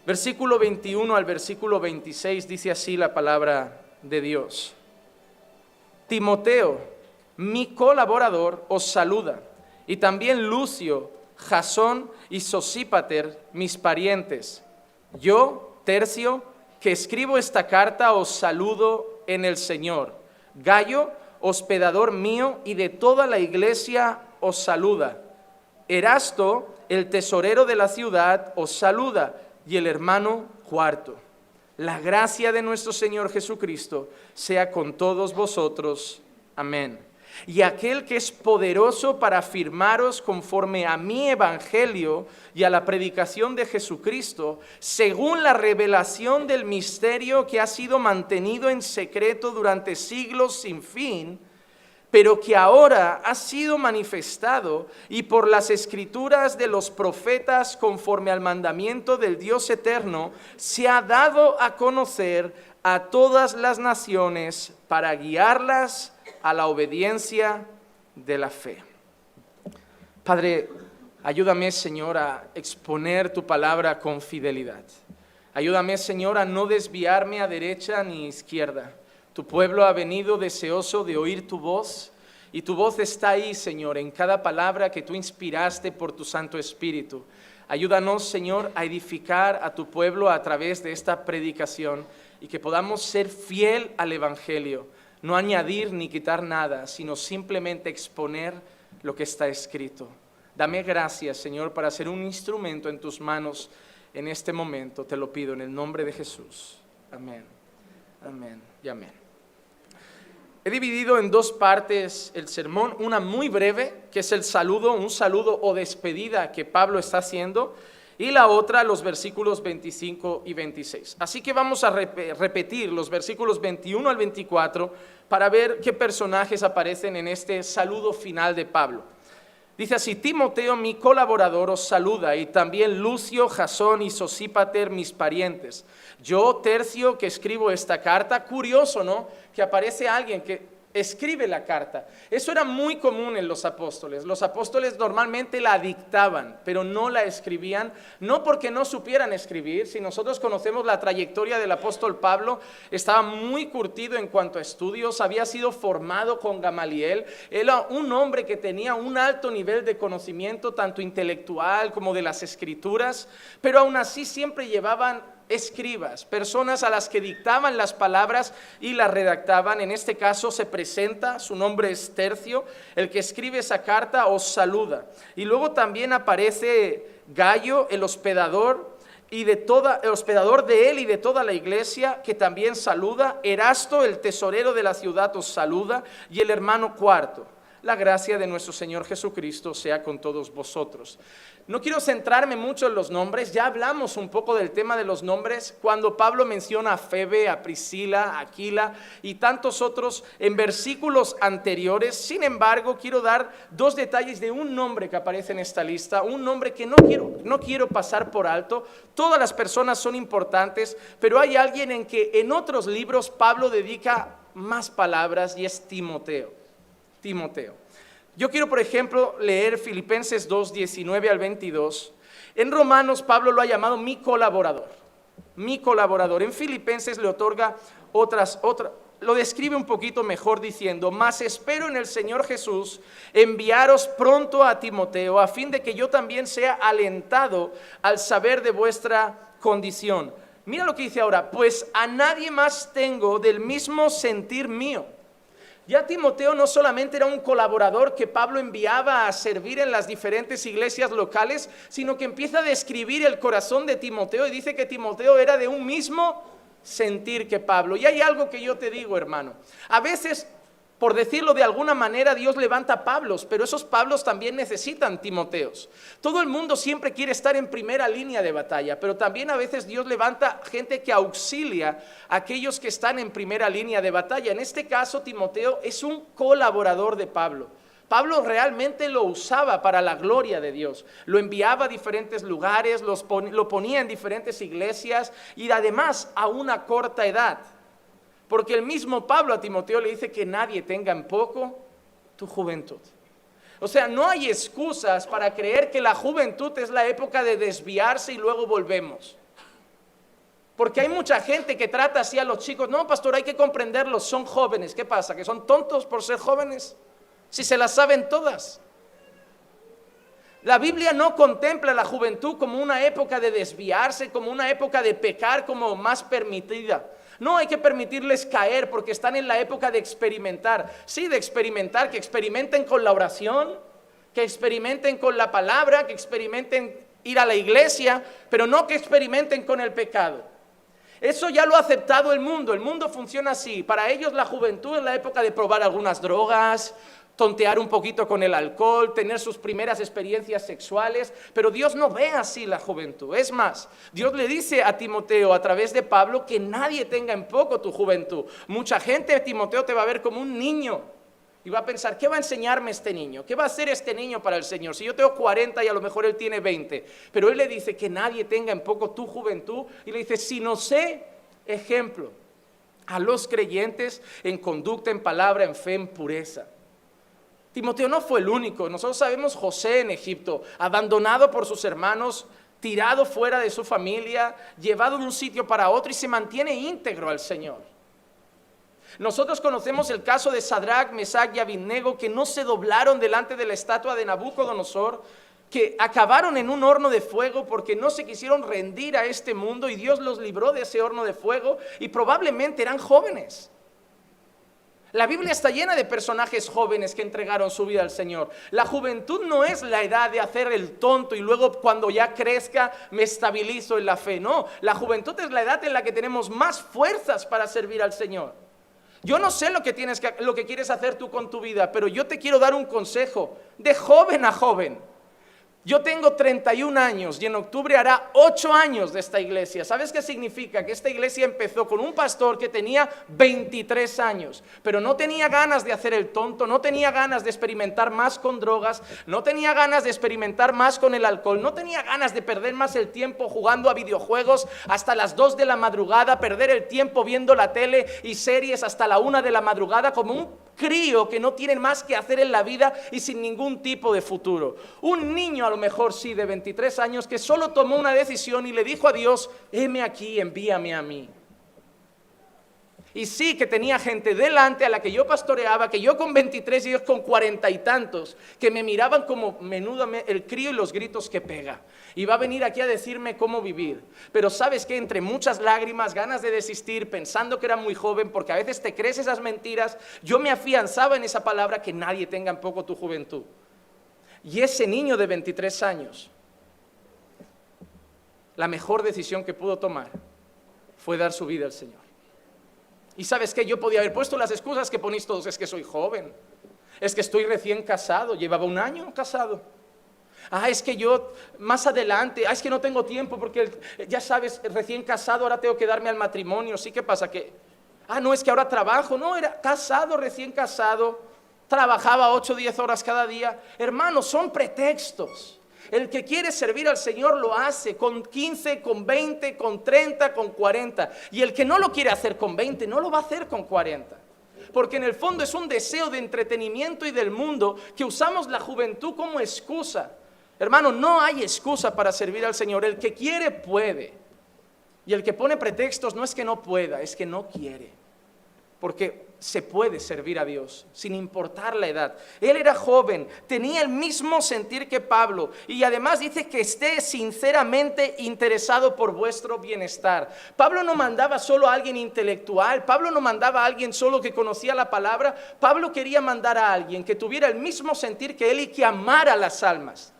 Versículo 21 al versículo 26 dice así la palabra de Dios. Timoteo, mi colaborador, os saluda, y también Lucio, Jasón y Sosípater, mis parientes. Yo, Tercio, que escribo esta carta, os saludo en el Señor. Gayo, hospedador mío y de toda la iglesia, os saluda. Erasto, el tesorero de la ciudad, os saluda, y el hermano Cuarto. La gracia de nuestro Señor Jesucristo sea con todos vosotros. Amén. Y aquel que es poderoso para afirmaros conforme a mi evangelio y a la predicación de Jesucristo, según la revelación del misterio que ha sido mantenido en secreto durante siglos sin fin, pero que ahora ha sido manifestado y por las escrituras de los profetas conforme al mandamiento del Dios eterno, se ha dado a conocer a todas las naciones para guiarlas a la obediencia de la fe. Padre, ayúdame, Señor, a exponer tu palabra con fidelidad. Ayúdame, Señor, a no desviarme a derecha ni izquierda. Tu pueblo ha venido deseoso de oír tu voz, y tu voz está ahí, Señor, en cada palabra que tú inspiraste por tu Santo Espíritu. Ayúdanos, Señor, a edificar a tu pueblo a través de esta predicación y que podamos ser fiel al Evangelio. No añadir ni quitar nada, sino simplemente exponer lo que está escrito. Dame gracias, Señor, para ser un instrumento en tus manos en este momento. Te lo pido en el nombre de Jesús. Amén. Amén y amén. He dividido en dos partes el sermón, una muy breve, que es el saludo, un saludo o despedida que Pablo está haciendo, y la otra, los versículos 25 y 26. Así que vamos a repetir los versículos 21 al 24 para ver qué personajes aparecen en este saludo final de Pablo. Dice así: Timoteo, mi colaborador, os saluda, y también Lucio, Jasón y Sosípater, mis parientes. Yo, Tercio, que escribo esta carta. Curioso, ¿no?, que aparece alguien que escribe la carta. Eso era muy común en los apóstoles. Los apóstoles normalmente la dictaban, pero no la escribían, no porque no supieran escribir. Si nosotros conocemos la trayectoria del apóstol Pablo, estaba muy curtido en cuanto a estudios, había sido formado con Gamaliel, era un hombre que tenía un alto nivel de conocimiento, tanto intelectual como de las escrituras, pero aún así siempre llevaban escribas, personas a las que dictaban las palabras y las redactaban. En este caso se presenta, su nombre es Tercio, el que escribe esa carta os saluda. Y luego también aparece Gayo, el hospedador de él y de toda la iglesia, que también saluda. Erasto, el tesorero de la ciudad, os saluda, y el hermano Cuarto. La gracia de nuestro Señor Jesucristo sea con todos vosotros. No quiero centrarme mucho en los nombres, ya hablamos un poco del tema de los nombres cuando Pablo menciona a Febe, a Priscila, a Aquila y tantos otros en versículos anteriores. Sin embargo, quiero dar dos detalles de un nombre que aparece en esta lista, un nombre que no quiero pasar por alto. Todas las personas son importantes, pero hay alguien en que en otros libros Pablo dedica más palabras, y es Timoteo. Yo quiero, por ejemplo, leer Filipenses 2, 19 al 22. En Romanos, Pablo lo ha llamado mi colaborador. En Filipenses le otorga lo describe un poquito mejor diciendo: mas espero en el Señor Jesús enviaros pronto a Timoteo, a fin de que yo también sea alentado al saber de vuestra condición. Mira lo que dice ahora: pues a nadie más tengo del mismo sentir mío. Ya Timoteo no solamente era un colaborador que Pablo enviaba a servir en las diferentes iglesias locales, sino que empieza a describir el corazón de Timoteo y dice que Timoteo era de un mismo sentir que Pablo. Y hay algo que yo te digo, hermano. A veces, por decirlo de alguna manera, Dios levanta Pablos, pero esos Pablos también necesitan Timoteos. Todo el mundo siempre quiere estar en primera línea de batalla, pero también a veces Dios levanta gente que auxilia a aquellos que están en primera línea de batalla. En este caso, Timoteo es un colaborador de Pablo. Pablo realmente lo usaba para la gloria de Dios. Lo enviaba a diferentes lugares, lo ponía en diferentes iglesias y además a una corta edad. Porque el mismo Pablo a Timoteo le dice que nadie tenga en poco tu juventud. O sea, no hay excusas para creer que la juventud es la época de desviarse y luego volvemos. Porque hay mucha gente que trata así a los chicos. No, pastor, hay que comprenderlos, son jóvenes. ¿Qué pasa? ¿Que son tontos por ser jóvenes? Si se las saben todas. La Biblia no contempla la juventud como una época de desviarse, como una época de pecar, como más permitida. No, hay que permitirles caer porque están en la época de experimentar. Sí, de experimentar, que experimenten con la oración, que experimenten con la palabra, que experimenten ir a la iglesia, pero no que experimenten con el pecado. Eso ya lo ha aceptado el mundo funciona así. Para ellos la juventud es la época de probar algunas drogas, tontear un poquito con el alcohol, tener sus primeras experiencias sexuales, pero Dios no ve así la juventud. Es más, Dios le dice a Timoteo a través de Pablo que nadie tenga en poco tu juventud. Mucha gente, Timoteo, te va a ver como un niño y va a pensar, ¿qué va a enseñarme este niño? ¿Qué va a hacer este niño para el Señor? Si yo tengo 40 y a lo mejor él tiene 20, pero él le dice que nadie tenga en poco tu juventud y le dice, sino sé ejemplo a los creyentes en conducta, en palabra, en fe, en pureza. Timoteo no fue el único. Nosotros sabemos José en Egipto, abandonado por sus hermanos, tirado fuera de su familia, llevado de un sitio para otro y se mantiene íntegro al Señor. Nosotros conocemos el caso de Sadrac, Mesac y Abednego, que no se doblaron delante de la estatua de Nabucodonosor, que acabaron en un horno de fuego porque no se quisieron rendir a este mundo y Dios los libró de ese horno de fuego y probablemente eran jóvenes. La Biblia está llena de personajes jóvenes que entregaron su vida al Señor. La juventud no es la edad de hacer el tonto y luego cuando ya crezca me estabilizo en la fe. No, la juventud es la edad en la que tenemos más fuerzas para servir al Señor. Yo no sé lo que quieres hacer tú con tu vida, pero yo te quiero dar un consejo de joven a joven. Yo tengo 31 años y en octubre hará 8 años de esta iglesia. ¿Sabes qué significa? Que esta iglesia empezó con un pastor que tenía 23 años, pero no tenía ganas de hacer el tonto, no tenía ganas de experimentar más con drogas, no tenía ganas de experimentar más con el alcohol, no tenía ganas de perder más el tiempo jugando a videojuegos hasta las 2 de la madrugada, perder el tiempo viendo la tele y series hasta la 1 de la madrugada como un crío que no tiene más que hacer en la vida y sin ningún tipo de futuro. Un niño a lo mejor sí de 23 años que solo tomó una decisión y le dijo a Dios, heme aquí, envíame a mí. Y sí que tenía gente delante a la que yo pastoreaba, que yo con 23 y ellos con 40 y tantos, que me miraban como menudo el crío y los gritos que pega. Y va a venir aquí a decirme cómo vivir. Pero sabes que entre muchas lágrimas, ganas de desistir, pensando que era muy joven, porque a veces te crees esas mentiras, yo me afianzaba en esa palabra que nadie tenga en poco tu juventud. Y ese niño de 23 años, la mejor decisión que pudo tomar fue dar su vida al Señor. Y ¿sabes qué? Yo podía haber puesto las excusas que ponéis todos, es que soy joven, es que estoy recién casado, llevaba 1 año casado. Es que yo más adelante, es que no tengo tiempo porque ya sabes, recién casado, ahora tengo que darme al matrimonio. ¿Sí? ¿Qué pasa? No, es que ahora trabajo. No, era casado, recién casado, trabajaba 8 o 10 horas cada día. Hermanos, son pretextos. El que quiere servir al Señor lo hace con 15, con 20, con 30, con 40. Y el que no lo quiere hacer con 20, no lo va a hacer con 40. Porque en el fondo es un deseo de entretenimiento y del mundo que usamos la juventud como excusa. Hermano, no hay excusa para servir al Señor. El que quiere puede. Y el que pone pretextos no es que no pueda, es que no quiere. Porque se puede servir a Dios sin importar la edad. Él era joven, tenía el mismo sentir que Pablo y además dice que esté sinceramente interesado por vuestro bienestar. Pablo no mandaba solo a alguien intelectual, Pablo no mandaba a alguien solo que conocía la palabra, Pablo quería mandar a alguien que tuviera el mismo sentir que él y que amara las almas.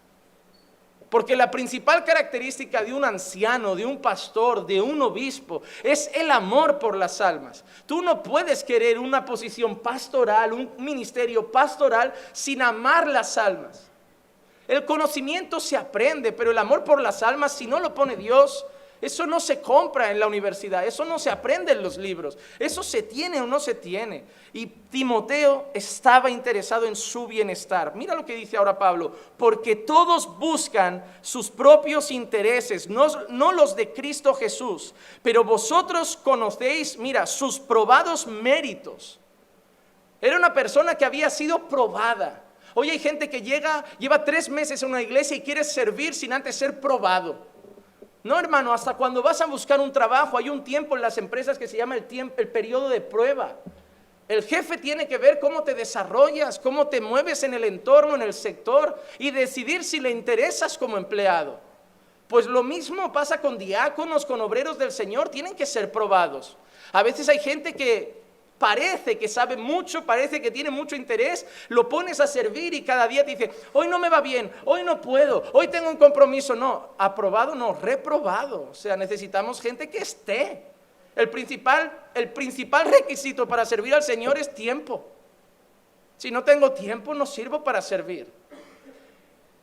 Porque la principal característica de un anciano, de un pastor, de un obispo, es el amor por las almas. Tú no puedes querer una posición pastoral, un ministerio pastoral, sin amar las almas. El conocimiento se aprende, pero el amor por las almas, si no lo pone Dios, eso no se compra en la universidad, eso no se aprende en los libros, eso se tiene o no se tiene. Y Timoteo estaba interesado en su bienestar. Mira lo que dice ahora Pablo, porque todos buscan sus propios intereses, no los de Cristo Jesús, pero vosotros conocéis, mira, sus probados méritos. Era una persona que había sido probada. Hoy hay gente que lleva 3 meses en una iglesia y quiere servir sin antes ser probado. No, hermano, hasta cuando vas a buscar un trabajo, hay un tiempo en las empresas que se llama el periodo de prueba. El jefe tiene que ver cómo te desarrollas, cómo te mueves en el entorno, en el sector, y decidir si le interesas como empleado. Pues lo mismo pasa con diáconos, con obreros del Señor, tienen que ser probados. A veces hay gente que parece que sabe mucho, parece que tiene mucho interés, lo pones a servir y cada día te dice, hoy no me va bien, hoy no puedo, hoy tengo un compromiso. No, aprobado no, reprobado. O sea, necesitamos gente que esté. El principal requisito para servir al Señor es tiempo. Si no tengo tiempo, no sirvo para servir.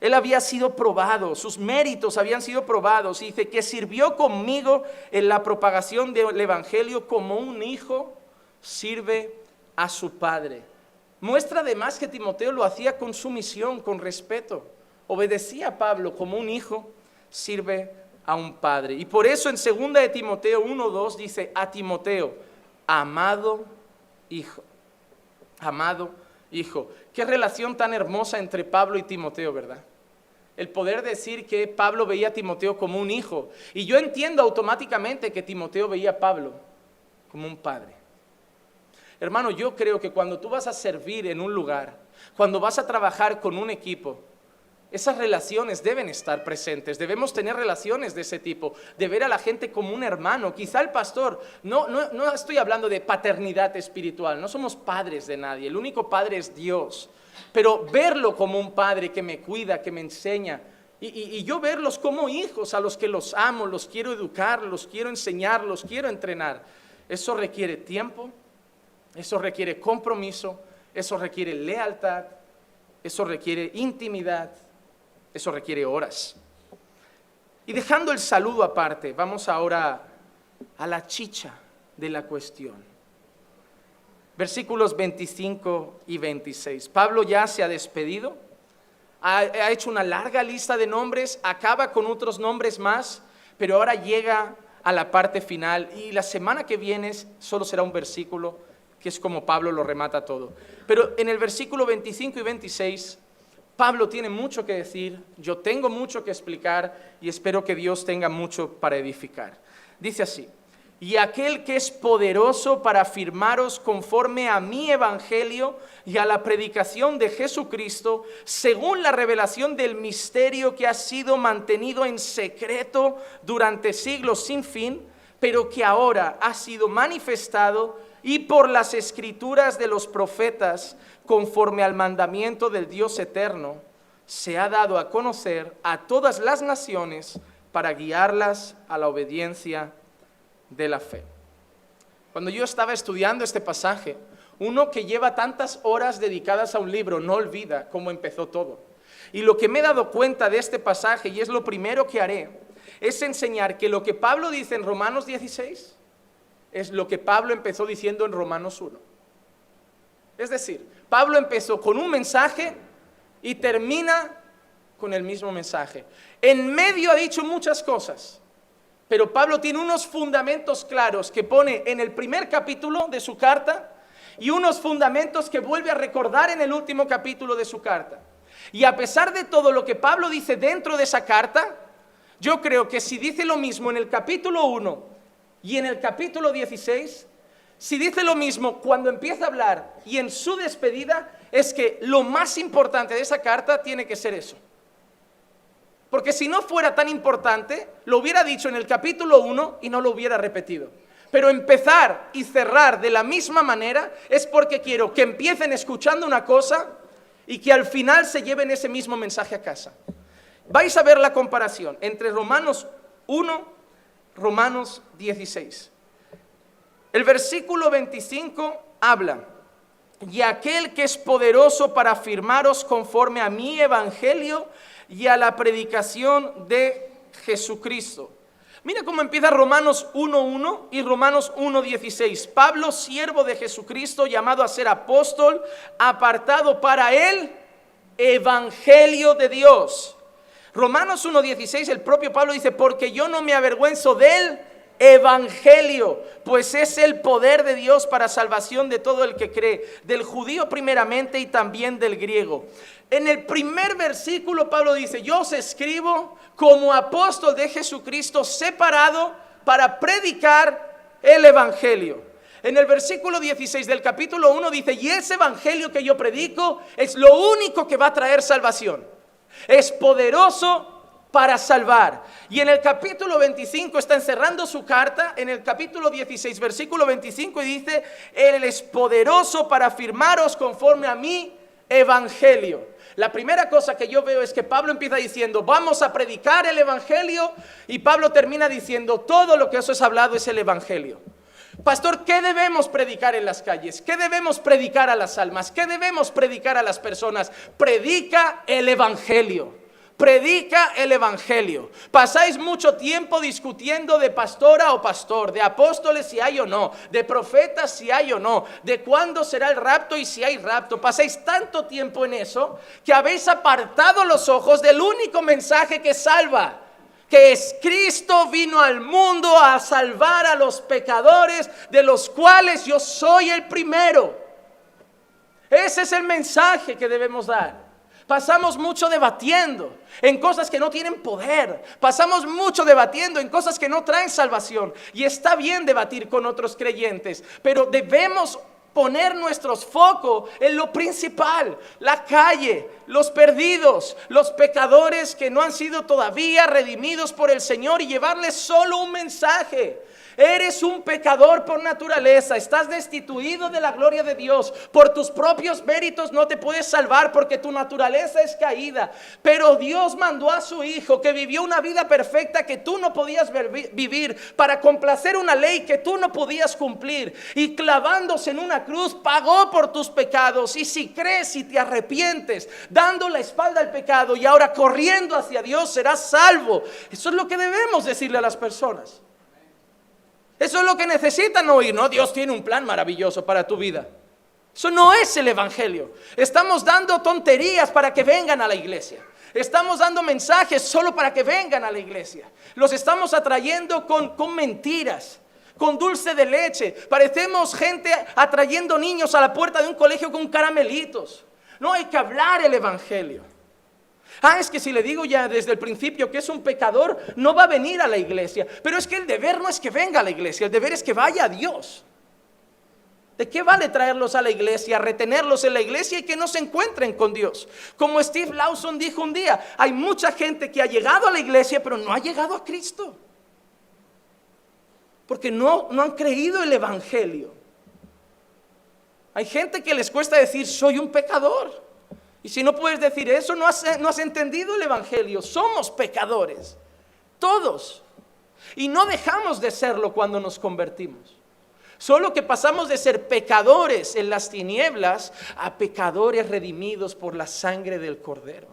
Él había sido probado, sus méritos habían sido probados, y dice que sirvió conmigo en la propagación del Evangelio como un hijo sirve a su padre. Muestra además que Timoteo lo hacía con sumisión, con respeto. Obedecía a Pablo como un hijo sirve a un padre. Y por eso en 2 de Timoteo 1:2 dice a Timoteo, amado hijo. Amado hijo. Qué relación tan hermosa entre Pablo y Timoteo, ¿verdad? El poder decir que Pablo veía a Timoteo como un hijo. Y yo entiendo automáticamente que Timoteo veía a Pablo como un padre. Hermano, yo creo que cuando tú vas a servir en un lugar, cuando vas a trabajar con un equipo, esas relaciones deben estar presentes. Debemos tener relaciones de ese tipo, de ver a la gente como un hermano. Quizá el pastor, no estoy hablando de paternidad espiritual, no somos padres de nadie, el único padre es Dios. Pero verlo como un padre que me cuida, que me enseña, y yo verlos como hijos a los que los amo, los quiero educar, los quiero enseñar, los quiero entrenar. Eso requiere tiempo, eso requiere compromiso, eso requiere lealtad, eso requiere intimidad, eso requiere horas. Y dejando el saludo aparte, vamos ahora a la chicha de la cuestión. Versículos 25 y 26. Pablo ya se ha despedido, ha hecho una larga lista de nombres, acaba con otros nombres más, pero ahora llega a la parte final y la semana que viene solo será un versículo, que es como Pablo lo remata todo. Pero en el versículo 25 y 26, Pablo tiene mucho que decir, yo tengo mucho que explicar y espero que Dios tenga mucho para edificar. Dice así: y aquel que es poderoso para afirmaros conforme a mi evangelio y a la predicación de Jesucristo, según la revelación del misterio que ha sido mantenido en secreto durante siglos sin fin, pero que ahora ha sido manifestado y por las escrituras de los profetas, conforme al mandamiento del Dios eterno, se ha dado a conocer a todas las naciones para guiarlas a la obediencia de la fe. Cuando yo estaba estudiando este pasaje, uno que lleva tantas horas dedicadas a un libro no olvida cómo empezó todo. Y lo que me he dado cuenta de este pasaje, y es lo primero que haré, es enseñar que lo que Pablo dice en Romanos 16 es lo que Pablo empezó diciendo en Romanos 1. Es decir, Pablo empezó con un mensaje y termina con el mismo mensaje. En medio ha dicho muchas cosas, pero Pablo tiene unos fundamentos claros que pone en el primer capítulo de su carta y unos fundamentos que vuelve a recordar en el último capítulo de su carta. Y a pesar de todo lo que Pablo dice dentro de esa carta, yo creo que si dice lo mismo en el capítulo 1 y en el capítulo 16, si dice lo mismo cuando empieza a hablar y en su despedida, es que lo más importante de esa carta tiene que ser eso. Porque si no fuera tan importante, lo hubiera dicho en el capítulo 1 y no lo hubiera repetido. Pero empezar y cerrar de la misma manera es porque quiero que empiecen escuchando una cosa y que al final se lleven ese mismo mensaje a casa. Vais a ver la comparación entre Romanos 1, Romanos 16. El versículo 25 habla: y aquel que es poderoso para afirmaros conforme a mi evangelio y a la predicación de Jesucristo. Mira cómo empieza Romanos 1:1 y Romanos 1:16. Pablo, siervo de Jesucristo, llamado a ser apóstol, apartado para el evangelio de Dios. Romanos 1:16, el propio Pablo dice: porque yo no me avergüenzo del Evangelio, pues es el poder de Dios para salvación de todo el que cree, del judío primeramente y también del griego. En el primer versículo Pablo dice: yo os escribo como apóstol de Jesucristo, separado para predicar el Evangelio. En el versículo 16 del capítulo 1 dice: y ese Evangelio que yo predico es lo único que va a traer salvación. Es poderoso para salvar. Y en el capítulo 25 está encerrando su carta, en el capítulo 16 versículo 25, y dice: Él es poderoso para afirmaros conforme a mi evangelio. La primera cosa que yo veo es que Pablo empieza diciendo: vamos a predicar el evangelio, y Pablo termina diciendo: todo lo que os he hablado es el evangelio. Pastor, ¿qué debemos predicar en las calles? ¿Qué debemos predicar a las almas? ¿Qué debemos predicar a las personas? Predica el evangelio. Predica el evangelio. Pasáis mucho tiempo discutiendo de pastora o pastor, de apóstoles si hay o no, de profetas si hay o no, de cuándo será el rapto y si hay rapto. Pasáis tanto tiempo en eso que habéis apartado los ojos del único mensaje que salva, que es: Cristo vino al mundo a salvar a los pecadores, de los cuales yo soy el primero. Ese es el mensaje que debemos dar. Pasamos mucho debatiendo en cosas que no tienen poder. Pasamos mucho debatiendo en cosas que no traen salvación. Y está bien debatir con otros creyentes, pero debemos poner nuestros focos en lo principal: la calle, los perdidos, los pecadores que no han sido todavía redimidos por el Señor, y llevarles solo un mensaje. Eres un pecador por naturaleza, estás destituido de la gloria de Dios. Por tus propios méritos no te puedes salvar, porque tu naturaleza es caída. Pero Dios mandó a su Hijo, que vivió una vida perfecta que tú no podías vivir, para complacer una ley que tú no podías cumplir. Y clavándose en una cruz pagó por tus pecados. Y si crees y te arrepientes, dando la espalda al pecado y ahora corriendo hacia Dios, serás salvo. Eso es lo que debemos decirle a las personas. Eso es lo que necesitan oír, ¿no? Dios tiene un plan maravilloso para tu vida. Eso no es el evangelio. Estamos dando tonterías para que vengan a la iglesia. Estamos dando mensajes solo para que vengan a la iglesia. Los estamos atrayendo con mentiras, con dulce de leche. Parecemos gente atrayendo niños a la puerta de un colegio con caramelitos. No, hay que hablar el evangelio. Es que si le digo ya desde el principio que es un pecador, no va a venir a la iglesia. Pero es que el deber no es que venga a la iglesia, el deber es que vaya a Dios. ¿De qué vale traerlos a la iglesia, retenerlos en la iglesia y que no se encuentren con Dios? Como Steve Lawson dijo un día: hay mucha gente que ha llegado a la iglesia pero no ha llegado a Cristo, porque no han creído el evangelio. Hay gente que les cuesta decir: soy un pecador. Y si no puedes decir eso, no has entendido el evangelio. Somos pecadores, todos. Y no dejamos de serlo cuando nos convertimos. Solo que pasamos de ser pecadores en las tinieblas a pecadores redimidos por la sangre del Cordero.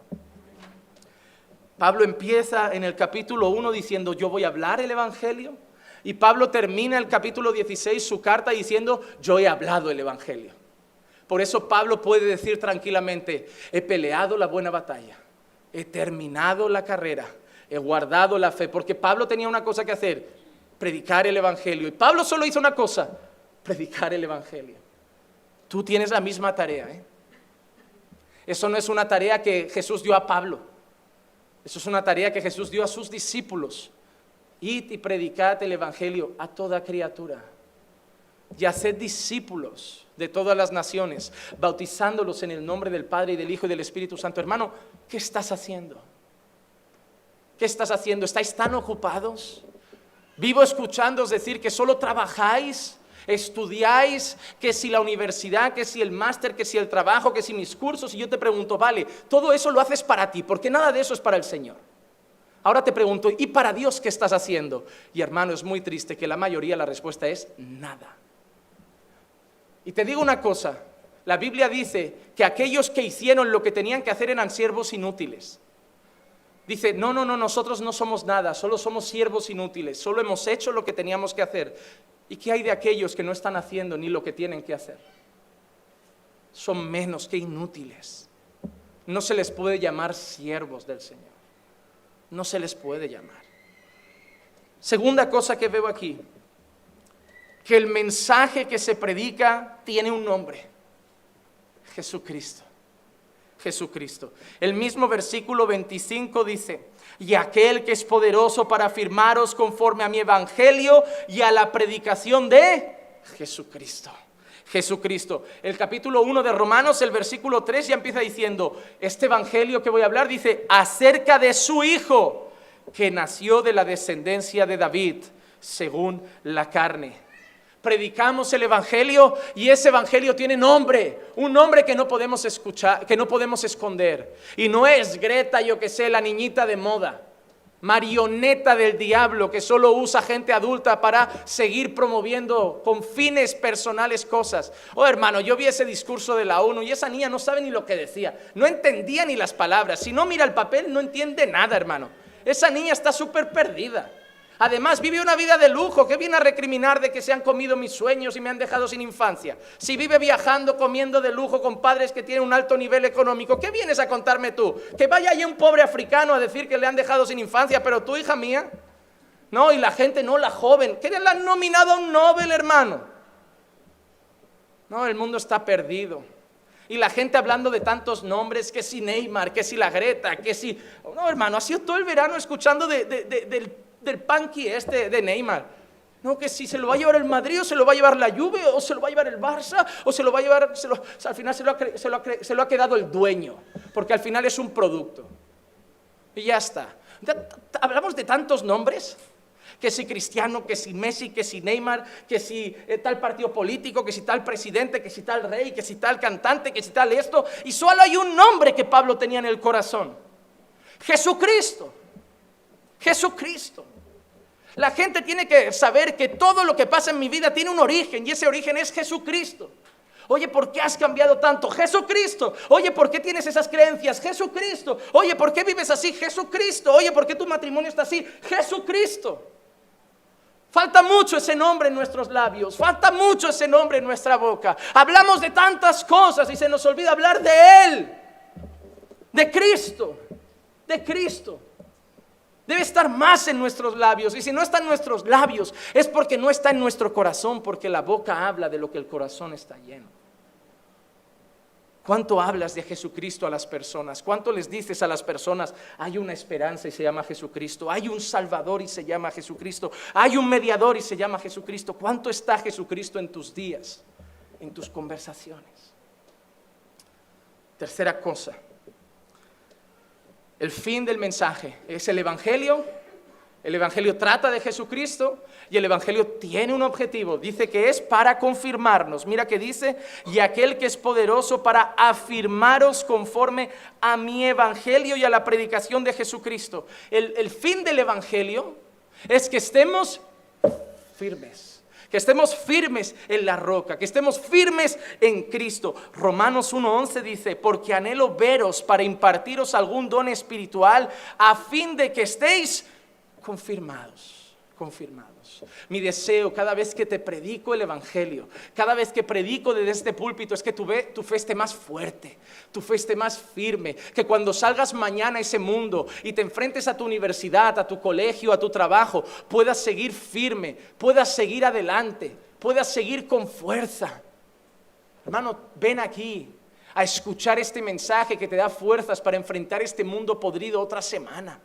Pablo empieza en el capítulo 1 diciendo: yo voy a hablar el evangelio. Y Pablo termina el capítulo 16 su carta diciendo: yo he hablado el evangelio. Por eso Pablo puede decir tranquilamente: he peleado la buena batalla, he terminado la carrera, he guardado la fe. Porque Pablo tenía una cosa que hacer: predicar el evangelio. Y Pablo solo hizo una cosa: predicar el evangelio. Tú tienes la misma tarea, ¿eh? Eso no es una tarea que Jesús dio a Pablo. Eso es una tarea que Jesús dio a sus discípulos. Id y predicad el evangelio a toda criatura. Y haced discípulos de todas las naciones, bautizándolos en el nombre del Padre y del Hijo y del Espíritu Santo. Hermano, ¿qué estás haciendo? ¿Qué estás haciendo? ¿Estáis tan ocupados? Vivo escuchándoos decir que solo trabajáis, estudiáis, que si la universidad, que si el máster, que si el trabajo, que si mis cursos. Y yo te pregunto: vale, todo eso lo haces para ti, porque nada de eso es para el Señor. Ahora te pregunto: ¿y para Dios qué estás haciendo? Y hermano, es muy triste que la mayoría la respuesta es nada. Y te digo una cosa: la Biblia dice que aquellos que hicieron lo que tenían que hacer eran siervos inútiles. Dice: no, nosotros no somos nada, solo somos siervos inútiles, solo hemos hecho lo que teníamos que hacer. ¿Y qué hay de aquellos que no están haciendo ni lo que tienen que hacer? Son menos que inútiles. No se les puede llamar siervos del Señor. No se les puede llamar. Segunda cosa que veo aquí, que el mensaje que se predica tiene un nombre: Jesucristo. Jesucristo. El mismo versículo 25 dice: y aquel que es poderoso para afirmaros conforme a mi evangelio y a la predicación de Jesucristo. Jesucristo. El capítulo 1 de Romanos, el versículo 3 ya empieza diciendo, este evangelio que voy a hablar dice acerca de su Hijo, que nació de la descendencia de David, según la carne. Predicamos el evangelio y ese evangelio tiene nombre, un nombre que no podemos escuchar, que no podemos esconder. Y no es Greta, yo que sé, la niñita de moda, marioneta del diablo que solo usa gente adulta para seguir promoviendo con fines personales cosas. Oh, hermano, yo vi ese discurso de la ONU y esa niña no sabe ni lo que decía, no entendía ni las palabras. Si no mira el papel no entiende nada, hermano. Esa niña está súper perdida. Además vive una vida de lujo. ¿Qué viene a recriminar de que se han comido mis sueños y me han dejado sin infancia? Si vive viajando, comiendo de lujo con padres que tienen un alto nivel económico, ¿qué vienes a contarme tú? Que vaya allí un pobre africano a decir que le han dejado sin infancia, pero tú, hija mía, no. Y la gente, no, la joven, que le han nominado a un Nobel, hermano. No, el mundo está perdido. Y la gente hablando de tantos nombres, que si Neymar, que si la Greta, que si... No, hermano, ha sido todo el verano escuchando del punky de Neymar. No, que si se lo va a llevar el Madrid, o se lo va a llevar la Juve, o se lo va a llevar el Barça, o se lo va a llevar... al final se lo ha quedado el dueño, porque al final es un producto. Y ya está. Hablamos de tantos nombres, que si Cristiano, que si Messi, que si Neymar, que si tal partido político, que si tal presidente, que si tal rey, que si tal cantante, que si tal esto, y solo hay un nombre que Pablo tenía en el corazón: Jesucristo. Jesucristo. La gente tiene que saber que todo lo que pasa en mi vida tiene un origen, y ese origen es Jesucristo. Oye, ¿por qué has cambiado tanto? Jesucristo. Oye, ¿por qué tienes esas creencias? Jesucristo. Oye, ¿por qué vives así? Jesucristo. Oye, ¿por qué tu matrimonio está así? Jesucristo. Falta mucho ese nombre en nuestros labios, falta mucho ese nombre en nuestra boca. Hablamos de tantas cosas y se nos olvida hablar de Él, de Cristo, de Cristo. Debe estar más en nuestros labios, y si no está en nuestros labios es porque no está en nuestro corazón, porque la boca habla de lo que el corazón está lleno. ¿Cuánto hablas de Jesucristo a las personas? ¿Cuánto les dices a las personas? Hay una esperanza y se llama Jesucristo. Hay un Salvador y se llama Jesucristo. Hay un mediador y se llama Jesucristo. ¿Cuánto está Jesucristo en tus días, en tus conversaciones? Tercera cosa. El fin del mensaje es el Evangelio. El Evangelio trata de Jesucristo y el Evangelio tiene un objetivo. Dice que es para confirmarnos. Mira que dice, y aquel que es poderoso para afirmaros conforme a mi Evangelio y a la predicación de Jesucristo. El fin del Evangelio es que estemos firmes. Que estemos firmes en la roca, que estemos firmes en Cristo. Romanos 1:11 dice, porque anhelo veros para impartiros algún don espiritual a fin de que estéis confirmados. Mi deseo cada vez que te predico el Evangelio, cada vez que predico desde este púlpito, es que tu fe esté más fuerte, tu fe esté más firme, que cuando salgas mañana a ese mundo y te enfrentes a tu universidad, a tu colegio, a tu trabajo, puedas seguir firme, puedas seguir adelante, puedas seguir con fuerza. Hermano, ven aquí a escuchar este mensaje que te da fuerzas para enfrentar este mundo podrido otra semana.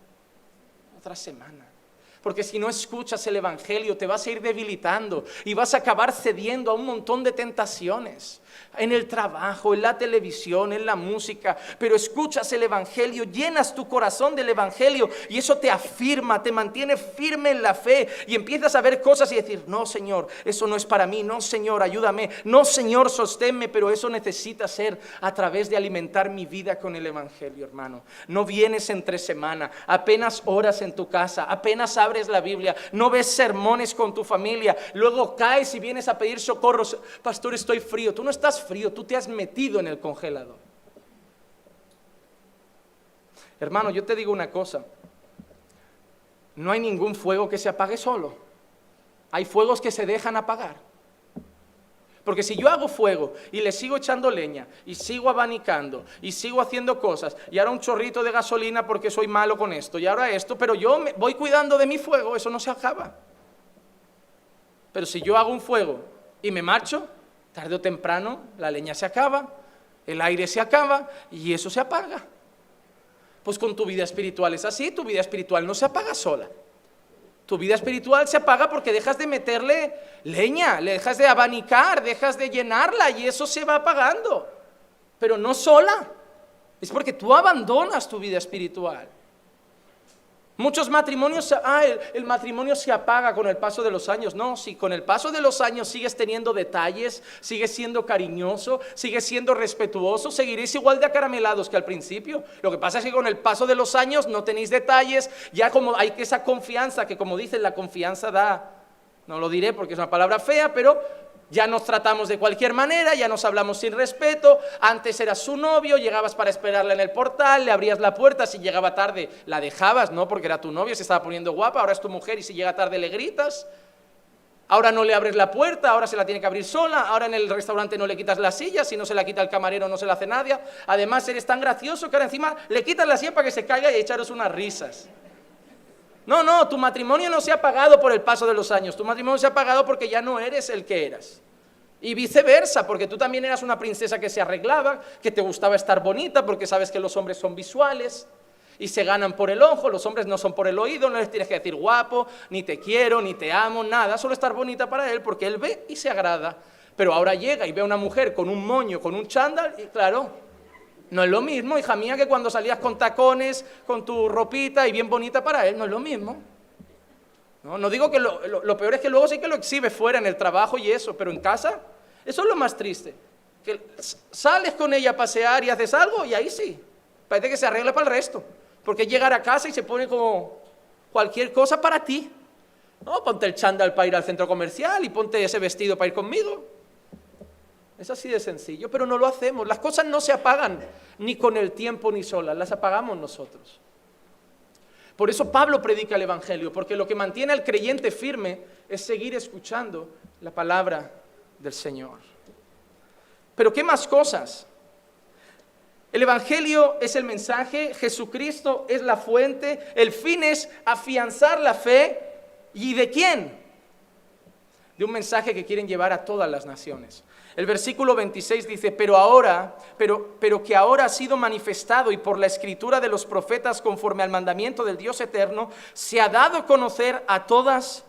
Porque si no escuchas el Evangelio te vas a ir debilitando y vas a acabar cediendo a un montón de tentaciones en el trabajo, en la televisión, en la música. Pero escuchas el Evangelio, llenas tu corazón del Evangelio y eso te afirma, te mantiene firme en la fe y empiezas a ver cosas y decir, no, Señor, eso no es para mí, no, Señor, ayúdame, no, Señor, sosténme, pero eso necesita ser a través de alimentar mi vida con el Evangelio, hermano. No vienes entre semana, apenas oras en tu casa, apenas abres la Biblia, no ves sermones con tu familia, luego caes y vienes a pedir socorro. Pastor, estoy frío. Tú no estás frío, tú te has metido en el congelador. Hermano, yo te digo una cosa, no hay ningún fuego que se apague solo. Hay fuegos que se dejan apagar. Porque si yo hago fuego y le sigo echando leña y sigo abanicando y sigo haciendo cosas y ahora un chorrito de gasolina porque soy malo con esto y ahora esto, pero yo voy cuidando de mi fuego, eso no se acaba. Pero si yo hago un fuego y me marcho, tarde o temprano la leña se acaba, el aire se acaba y eso se apaga. Pues con tu vida espiritual es así, tu vida espiritual no se apaga sola. Tu vida espiritual se apaga porque dejas de meterle leña, le dejas de abanicar, dejas de llenarla y eso se va apagando. Pero no sola, es porque tú abandonas tu vida espiritual. Muchos matrimonios, el matrimonio se apaga con el paso de los años. No, si con el paso de los años sigues teniendo detalles, sigues siendo cariñoso, sigues siendo respetuoso, seguiréis igual de acaramelados que al principio. Lo que pasa es que con el paso de los años no tenéis detalles, ya como hay esa confianza, que como dicen, la confianza da, no lo diré porque es una palabra fea, pero ya nos tratamos de cualquier manera, ya nos hablamos sin respeto. Antes eras su novio, llegabas para esperarla en el portal, le abrías la puerta, si llegaba tarde la dejabas, no porque era tu novio, se estaba poniendo guapa, ahora es tu mujer y si llega tarde le gritas. Ahora no le abres la puerta, ahora se la tiene que abrir sola, ahora en el restaurante no le quitas la silla, si no se la quita el camarero no se la hace nadie. Además eres tan gracioso que ahora encima le quitas la silla para que se caiga y echaros unas risas. No, tu matrimonio no se ha pagado por el paso de los años, tu matrimonio se ha pagado porque ya no eres el que eras. Y viceversa, porque tú también eras una princesa que se arreglaba, que te gustaba estar bonita, porque sabes que los hombres son visuales y se ganan por el ojo, los hombres no son por el oído, no les tienes que decir guapo, ni te quiero, ni te amo, nada, solo estar bonita para él, porque él ve y se agrada. Pero ahora llega y ve a una mujer con un moño, con un chándal, y claro, no es lo mismo, hija mía, que cuando salías con tacones, con tu ropita y bien bonita para él, no es lo mismo. No digo que lo peor es que luego sí que lo exhibe fuera en el trabajo y eso, pero en casa, eso es lo más triste. Que sales con ella a pasear y haces algo y ahí sí, parece que se arregla para el resto. Porque llegar a casa y se pone como cualquier cosa para ti. No, ponte el chándal para ir al centro comercial y ponte ese vestido para ir conmigo. Es así de sencillo, pero no lo hacemos. Las cosas no se apagan ni con el tiempo ni solas, las apagamos nosotros. Por eso Pablo predica el Evangelio, porque lo que mantiene al creyente firme es seguir escuchando la palabra del Señor. Pero ¿qué más cosas? El Evangelio es el mensaje, Jesucristo es la fuente, el fin es afianzar la fe. ¿Y de quién? De un mensaje que quieren llevar a todas las naciones. El versículo 26 dice, pero que ahora ha sido manifestado y por la escritura de los profetas conforme al mandamiento del Dios eterno, se ha dado a conocer a todas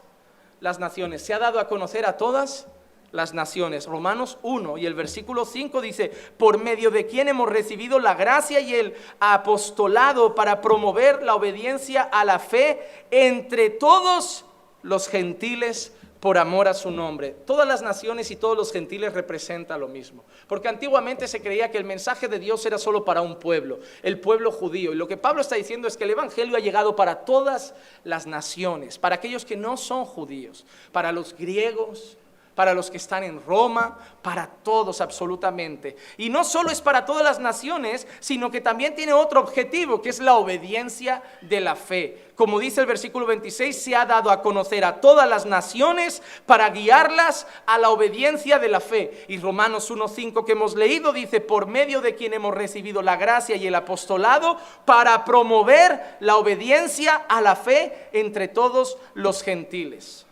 las naciones. Se ha dado a conocer a todas las naciones. Romanos 1 y el versículo 5 dice, por medio de quien hemos recibido la gracia y el apostolado para promover la obediencia a la fe entre todos los gentiles por amor a su nombre. Todas las naciones y todos los gentiles representan lo mismo. Porque antiguamente se creía que el mensaje de Dios era solo para un pueblo, el pueblo judío. Y lo que Pablo está diciendo es que el Evangelio ha llegado para todas las naciones, para aquellos que no son judíos, para los griegos, para los que están en Roma, para todos absolutamente. Y no solo es para todas las naciones, sino que también tiene otro objetivo, que es la obediencia de la fe. Como dice el versículo 26, se ha dado a conocer a todas las naciones para guiarlas a la obediencia de la fe. Y Romanos 1:5 que hemos leído dice, por medio de quien hemos recibido la gracia y el apostolado para promover la obediencia a la fe entre todos los gentiles.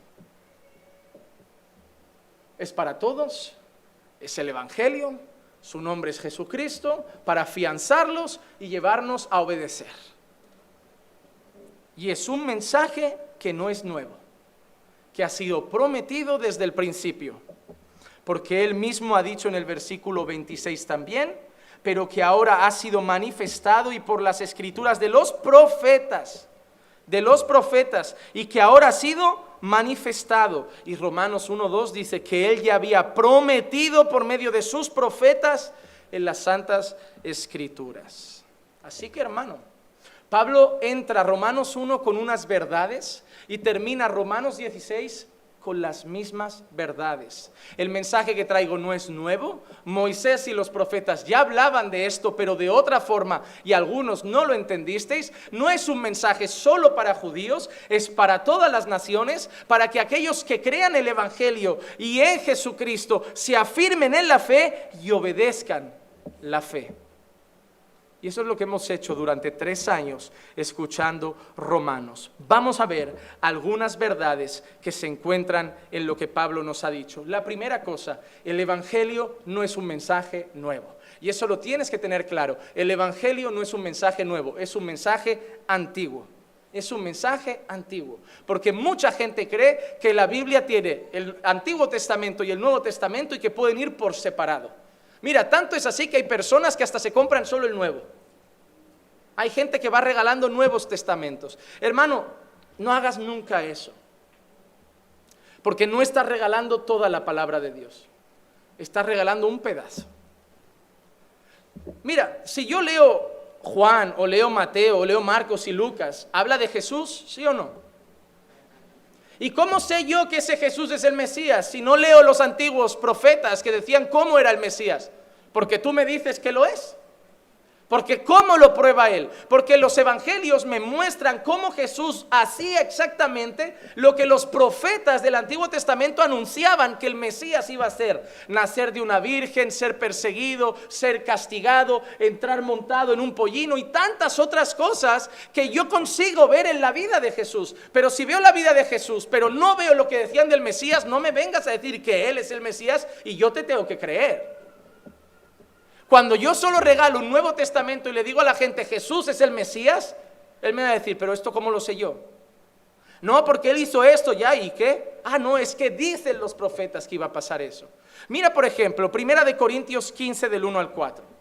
Es para todos, es el Evangelio, su nombre es Jesucristo, para afianzarlos y llevarnos a obedecer. Y es un mensaje que no es nuevo, que ha sido prometido desde el principio, porque Él mismo ha dicho en el versículo 26 también, pero que ahora ha sido manifestado y por las escrituras de los profetas, y que ahora ha sido manifestado. Y Romanos 1:2 dice que Él ya había prometido por medio de sus profetas en las santas escrituras. Así que, hermano, Pablo entra a Romanos 1 con unas verdades y termina Romanos 16 con las mismas verdades. El mensaje que traigo no es nuevo. Moisés y los profetas ya hablaban de esto, pero de otra forma, y algunos no lo entendisteis. No es un mensaje solo para judíos, es para todas las naciones, para que aquellos que crean el evangelio y en Jesucristo se afirmen en la fe y obedezcan la fe. Y eso es lo que hemos hecho durante 3 años escuchando Romanos. Vamos a ver algunas verdades que se encuentran en lo que Pablo nos ha dicho. La primera cosa, el evangelio no es un mensaje nuevo. Y eso lo tienes que tener claro. El evangelio no es un mensaje nuevo, es un mensaje antiguo. Es un mensaje antiguo, porque mucha gente cree que la Biblia tiene el Antiguo Testamento y el Nuevo Testamento y que pueden ir por separado. Mira, tanto es así que hay personas que hasta se compran solo el Nuevo. Hay gente que va regalando Nuevos Testamentos. Hermano, no hagas nunca eso, porque no estás regalando toda la palabra de Dios, estás regalando un pedazo. Mira, si yo leo Juan o leo Mateo o leo Marcos y Lucas, ¿habla de Jesús? ¿Sí o no? ¿Y cómo sé yo que ese Jesús es el Mesías si no leo los antiguos profetas que decían cómo era el Mesías? Porque tú me dices que lo es. Porque ¿cómo lo prueba él? Porque los evangelios me muestran cómo Jesús hacía exactamente lo que los profetas del Antiguo Testamento anunciaban que el Mesías iba a hacer: nacer de una virgen, ser perseguido, ser castigado, entrar montado en un pollino y tantas otras cosas que yo consigo ver en la vida de Jesús. Pero si veo la vida de Jesús, pero no veo lo que decían del Mesías, no me vengas a decir que él es el Mesías y yo te tengo que creer. Cuando yo solo regalo un Nuevo Testamento y le digo a la gente Jesús es el Mesías, él me va a decir, pero ¿esto cómo lo sé yo? No, porque él hizo esto ya, ¿y qué? No, es que dicen los profetas que iba a pasar eso. Mira, por ejemplo, 1 Corintios 15 del 1 al 4.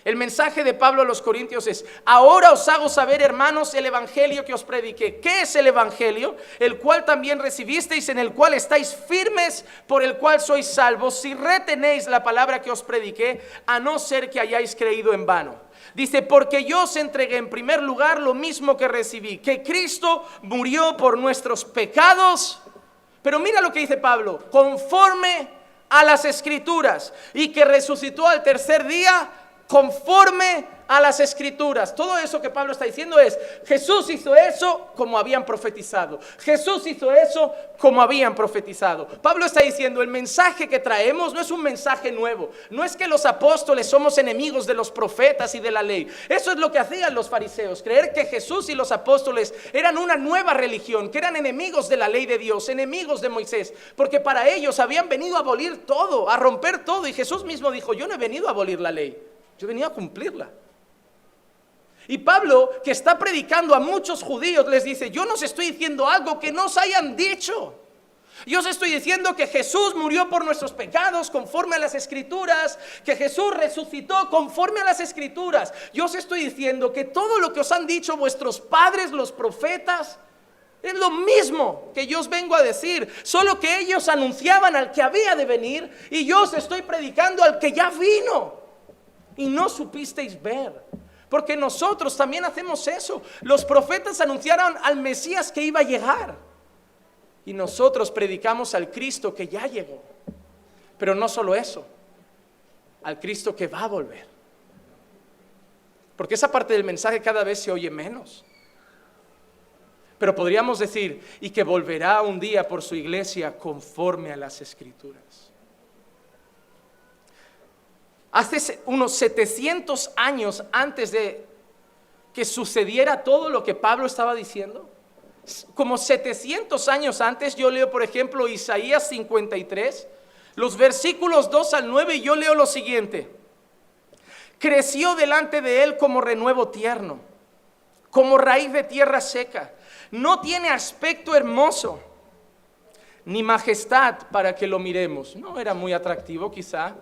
El mensaje de Pablo a los Corintios es: ahora os hago saber, hermanos, el evangelio que os prediqué. ¿Qué es el evangelio? El cual también recibisteis, en el cual estáis firmes, por el cual sois salvos, si retenéis la palabra que os prediqué, a no ser que hayáis creído en vano. Dice, porque yo os entregué en primer lugar lo mismo que recibí, que Cristo murió por nuestros pecados. Pero mira lo que dice Pablo: conforme a las Escrituras, y que resucitó al tercer día conforme a las Escrituras. Todo eso que Pablo está diciendo es: Jesús hizo eso como habían profetizado. Jesús hizo eso como habían profetizado. Pablo está diciendo, el mensaje que traemos no es un mensaje nuevo. No es que los apóstoles somos enemigos de los profetas y de la ley. Eso es lo que hacían los fariseos: creer que Jesús y los apóstoles eran una nueva religión, que eran enemigos de la ley de Dios, enemigos de Moisés, porque para ellos habían venido a abolir todo, a romper todo. Y Jesús mismo dijo, yo no he venido a abolir la ley, yo he venido a cumplirla. Y Pablo, que está predicando a muchos judíos, les dice, yo no os estoy diciendo algo que no os hayan dicho. Yo os estoy diciendo que Jesús murió por nuestros pecados conforme a las Escrituras, que Jesús resucitó conforme a las Escrituras. Yo os estoy diciendo que todo lo que os han dicho vuestros padres, los profetas, es lo mismo que yo os vengo a decir, solo que ellos anunciaban al que había de venir y yo os estoy predicando al que ya vino y no supisteis ver. Porque nosotros también hacemos eso. Los profetas anunciaron al Mesías que iba a llegar y nosotros predicamos al Cristo que ya llegó. Pero no solo eso, al Cristo que va a volver. Porque esa parte del mensaje cada vez se oye menos. Pero podríamos decir, y que volverá un día por su iglesia conforme a las Escrituras. Hace unos 700 años antes de que sucediera todo lo que Pablo estaba diciendo, como 700 años antes, yo leo por ejemplo Isaías 53, los versículos 2 al 9, y yo leo lo siguiente: creció delante de él como renuevo tierno, como raíz de tierra seca, no tiene aspecto hermoso, ni majestad para que lo miremos. No era muy atractivo quizá,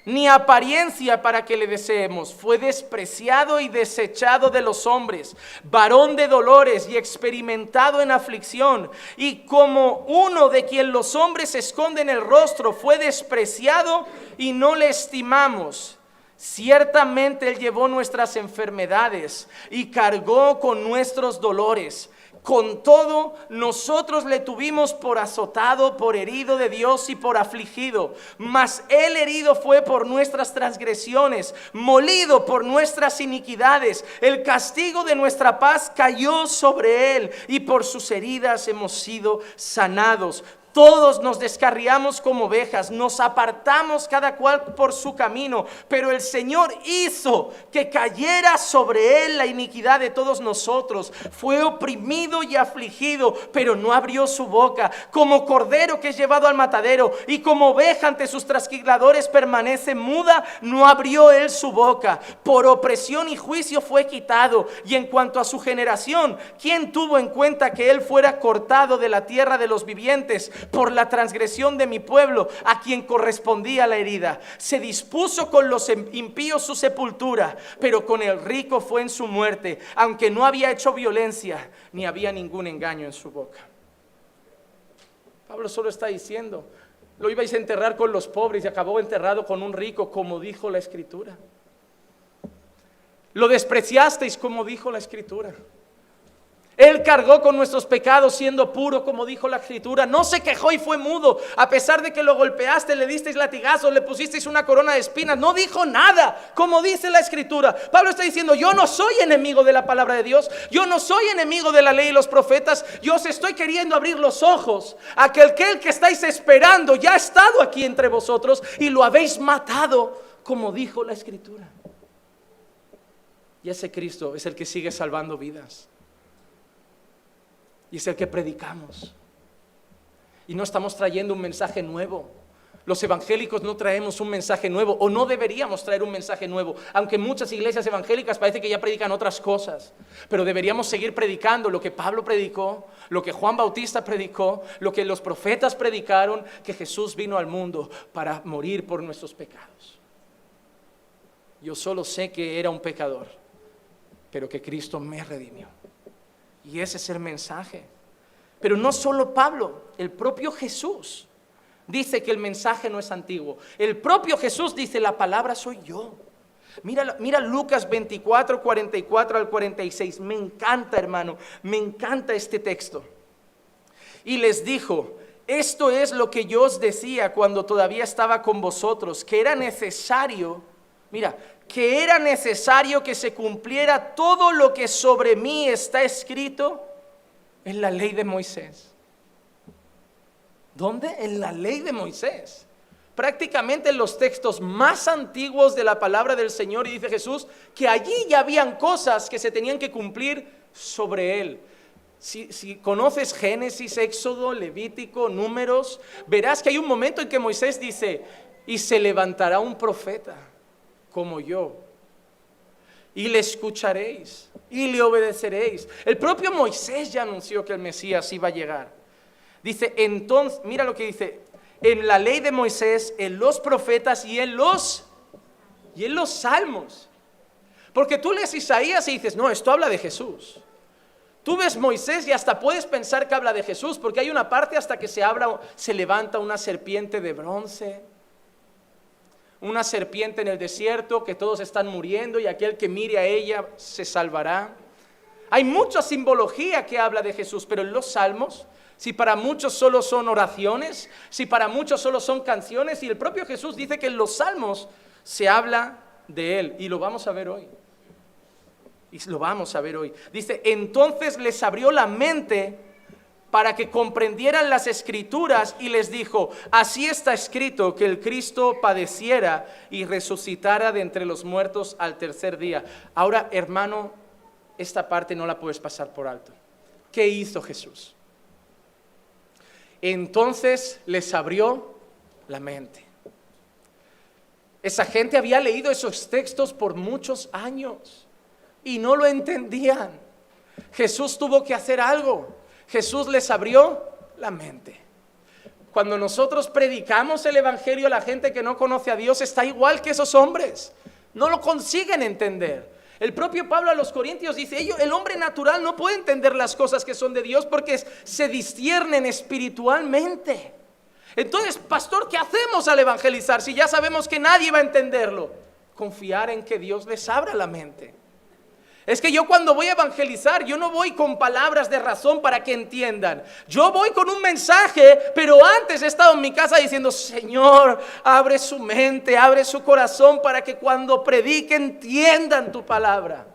ni apariencia para que le deseemos. Fue despreciado y desechado de los hombres, varón de dolores y experimentado en aflicción, y como uno de quien los hombres esconden el rostro, fue despreciado y no le estimamos. Ciertamente él llevó nuestras enfermedades y cargó con nuestros dolores. Con todo, nosotros le tuvimos por azotado, por herido de Dios y por afligido. Mas Él herido fue por nuestras transgresiones, molido por nuestras iniquidades. El castigo de nuestra paz cayó sobre Él, y por sus heridas hemos sido sanados. Todos nos descarriamos como ovejas, nos apartamos cada cual por su camino, pero el Señor hizo que cayera sobre Él la iniquidad de todos nosotros. Fue oprimido y afligido, pero no abrió su boca. Como cordero que es llevado al matadero, y como oveja ante sus trasquiladores permanece muda, no abrió Él su boca. Por opresión y juicio fue quitado. Y en cuanto a su generación, ¿quién tuvo en cuenta que Él fuera cortado de la tierra de los vivientes? Por la transgresión de mi pueblo, a quien correspondía la herida. Se dispuso con los impíos su sepultura, pero con el rico fue en su muerte, aunque no había hecho violencia, ni había ningún engaño en su boca. Pablo solo está diciendo, lo ibais a enterrar con los pobres y acabó enterrado con un rico, como dijo la Escritura. Lo despreciasteis, como dijo la Escritura. Él cargó con nuestros pecados siendo puro, como dijo la Escritura. No se quejó y fue mudo. A pesar de que lo golpeaste, le disteis latigazos, le pusisteis una corona de espinas, no dijo nada, como dice la Escritura. Pablo está diciendo, yo no soy enemigo de la palabra de Dios. Yo no soy enemigo de la ley y los profetas. Yo os estoy queriendo abrir los ojos a que aquel que estáis esperando ya ha estado aquí entre vosotros y lo habéis matado, como dijo la Escritura. Y ese Cristo es el que sigue salvando vidas. Y es el que predicamos. Y no estamos trayendo un mensaje nuevo. Los evangélicos no traemos un mensaje nuevo, o no deberíamos traer un mensaje nuevo, aunque muchas iglesias evangélicas parece que ya predican otras cosas. Pero deberíamos seguir predicando lo que Pablo predicó, lo que Juan Bautista predicó, lo que los profetas predicaron, que Jesús vino al mundo para morir por nuestros pecados. Yo solo sé que era un pecador, pero que Cristo me redimió. Y ese es el mensaje. Pero no solo Pablo, el propio Jesús dice que el mensaje no es antiguo. El propio Jesús dice, la palabra soy yo. Mira Lucas 24, 44 al 46. Me encanta, hermano, me encanta este texto. Y les dijo, esto es lo que yo os decía cuando todavía estaba con vosotros, que era necesario, que era necesario que se cumpliera todo lo que sobre mí está escrito en la ley de Moisés. ¿Dónde? En la ley de Moisés. Prácticamente en los textos más antiguos de la palabra del Señor, y dice Jesús que allí ya habían cosas que se tenían que cumplir sobre él. Si conoces Génesis, Éxodo, Levítico, Números, verás que hay un momento en que Moisés dice, y se levantará un profeta como yo, y le escucharéis y le obedeceréis. El propio Moisés ya anunció que el Mesías iba a llegar. Dice, entonces, mira lo que dice, en la ley de Moisés, en los profetas y en los salmos. Porque tú lees Isaías y dices, no, esto habla de Jesús. Tú ves Moisés y hasta puedes pensar que habla de Jesús, porque hay una parte hasta que se levanta una serpiente de bronce, una serpiente en el desierto, que todos están muriendo y aquel que mire a ella se salvará. Hay mucha simbología que habla de Jesús, pero en los salmos, si para muchos solo son oraciones, si para muchos solo son canciones, y el propio Jesús dice que en los salmos se habla de él, y lo vamos a ver hoy. Dice, entonces les abrió la mente para que comprendieran las Escrituras, y les dijo, así está escrito, que el Cristo padeciera y resucitara de entre los muertos al tercer día. Ahora, hermano, esta parte no la puedes pasar por alto. ¿Qué hizo Jesús? Entonces les abrió la mente. Esa gente había leído esos textos por muchos años y no lo entendían. Jesús tuvo que hacer algo. Jesús les abrió la mente. Cuando nosotros predicamos el evangelio, la gente que no conoce a Dios está igual que esos hombres. No lo consiguen entender. El propio Pablo a los Corintios dice, el hombre natural no puede entender las cosas que son de Dios porque se disciernen espiritualmente. Entonces, pastor, ¿qué hacemos al evangelizar si ya sabemos que nadie va a entenderlo? Confiar en que Dios les abra la mente. Es que yo cuando voy a evangelizar, yo no voy con palabras de razón para que entiendan. Yo voy con un mensaje, pero antes he estado en mi casa diciendo, Señor, abre su mente, abre su corazón para que cuando predique entiendan tu palabra.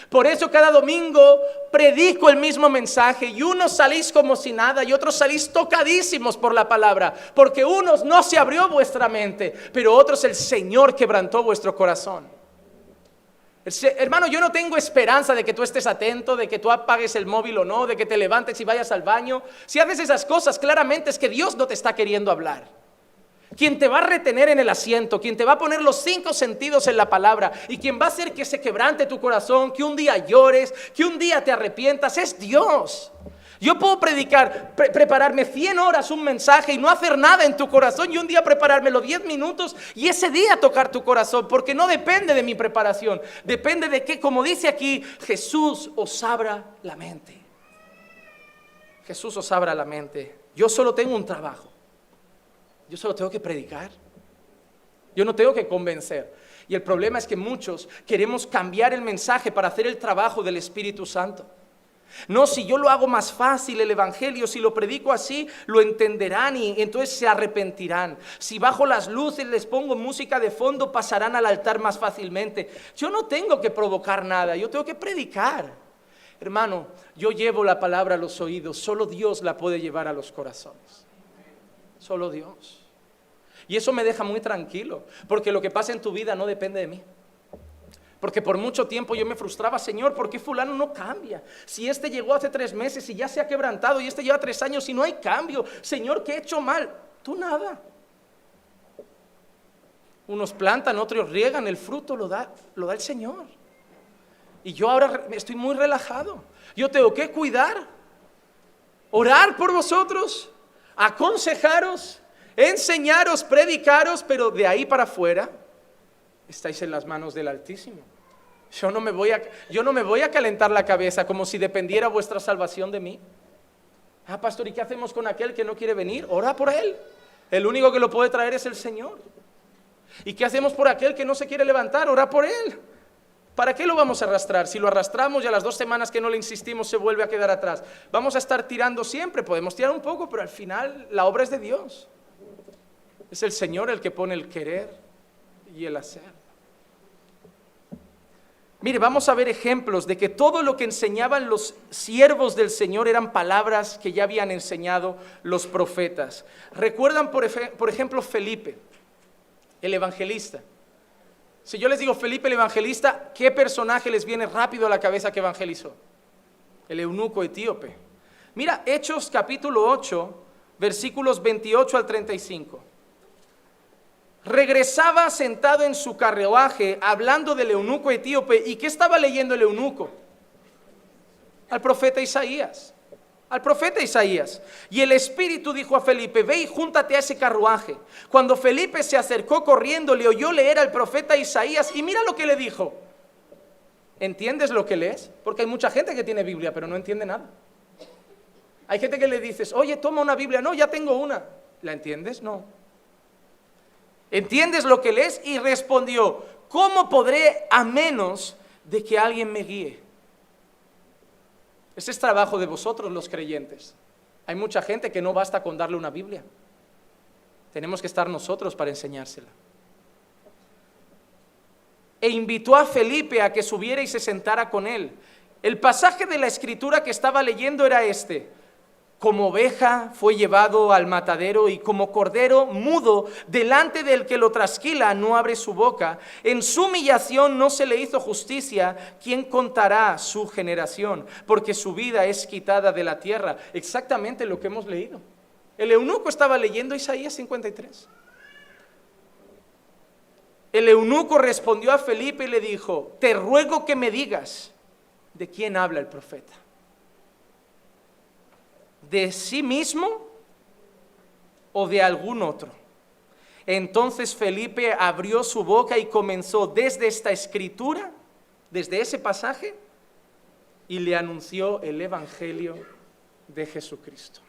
Por eso cada domingo predico el mismo mensaje y unos salís como si nada y otros salís tocadísimos por la palabra, porque unos no se abrió vuestra mente, pero otros el Señor quebrantó vuestro corazón. Hermano, yo no tengo esperanza de que tú estés atento, de que tú apagues el móvil o no, de que te levantes y vayas al baño. Si haces esas cosas, claramente es que Dios no te está queriendo hablar. Quien te va a retener en el asiento, quien te va a poner los 5 sentidos en la palabra y quien va a hacer que se quebrante tu corazón, que un día llores, que un día te arrepientas, es Dios. Yo puedo predicar, prepararme 100 horas un mensaje y no hacer nada en tu corazón y un día preparármelo 10 minutos y ese día tocar tu corazón, porque no depende de mi preparación, depende de que, como dice aquí, Jesús os abra la mente. Jesús os abra la mente. Yo solo tengo un trabajo. Yo solo tengo que predicar. Yo no tengo que convencer. Y el problema es que muchos queremos cambiar el mensaje para hacer el trabajo del Espíritu Santo. No, si yo lo hago más fácil el evangelio, si lo predico así, lo entenderán y entonces se arrepentirán. Si bajo las luces les pongo música de fondo, pasarán al altar más fácilmente. Yo no tengo que provocar nada, yo tengo que predicar. Hermano, yo llevo la palabra a los oídos, solo Dios la puede llevar a los corazones. Solo Dios. Y eso me deja muy tranquilo, porque lo que pasa en tu vida no depende de mí. Porque por mucho tiempo yo me frustraba, Señor, ¿por qué fulano no cambia? Si este llegó hace 3 meses y ya se ha quebrantado y este lleva 3 años y no hay cambio. Señor, ¿qué he hecho mal? Tú nada. Unos plantan, otros riegan, el fruto lo da el Señor. Y yo ahora estoy muy relajado. Yo tengo que cuidar, orar por vosotros, aconsejaros, enseñaros, predicaros, pero de ahí para afuera estáis en las manos del Altísimo. Yo no me voy a calentar la cabeza como si dependiera vuestra salvación de mí. Ah, pastor, ¿y qué hacemos con aquel que no quiere venir? Ora por él. El único que lo puede traer es el Señor. ¿Y qué hacemos por aquel que no se quiere levantar? Ora por él. ¿Para qué lo vamos a arrastrar? Si lo arrastramos y a las 2 semanas que no le insistimos se vuelve a quedar atrás. Vamos a estar tirando siempre, podemos tirar un poco, pero al final la obra es de Dios. Es el Señor el que pone el querer y el hacer. Mire, vamos a ver ejemplos de que todo lo que enseñaban los siervos del Señor eran palabras que ya habían enseñado los profetas. ¿Recuerdan, por ejemplo, Felipe, el evangelista? Si yo les digo Felipe el evangelista, ¿qué personaje les viene rápido a la cabeza que evangelizó? El eunuco etíope. Mira, Hechos capítulo 8, versículos 28 al 35. Regresaba sentado en su carruaje hablando del eunuco etíope. ¿Y qué estaba leyendo el eunuco? Al profeta Isaías. Al profeta Isaías. Y el Espíritu dijo a Felipe: ve y júntate a ese carruaje. Cuando Felipe se acercó corriendo, le oyó leer al profeta Isaías y mira lo que le dijo. ¿Entiendes lo que lees? Porque hay mucha gente que tiene Biblia pero no entiende nada. Hay gente que le dices: oye, toma una Biblia. No, ya tengo una. ¿La entiendes? No. ¿Entiendes lo que lees? Y respondió: ¿cómo podré a menos de que alguien me guíe? Ese es trabajo de vosotros los creyentes. Hay mucha gente que no basta con darle una Biblia. Tenemos que estar nosotros para enseñársela. E invitó a Felipe a que subiera y se sentara con él. El pasaje de la escritura que estaba leyendo era este: como oveja fue llevado al matadero y como cordero mudo delante del que lo trasquila no abre su boca. En su humillación no se le hizo justicia. ¿Quién contará su generación? Porque su vida es quitada de la tierra. Exactamente lo que hemos leído. El eunuco estaba leyendo Isaías 53. El eunuco respondió a Felipe y le dijo: te ruego que me digas de quién habla el profeta. ¿De sí mismo o de algún otro? Entonces Felipe abrió su boca y comenzó desde esta escritura, desde ese pasaje, y le anunció el evangelio de Jesucristo.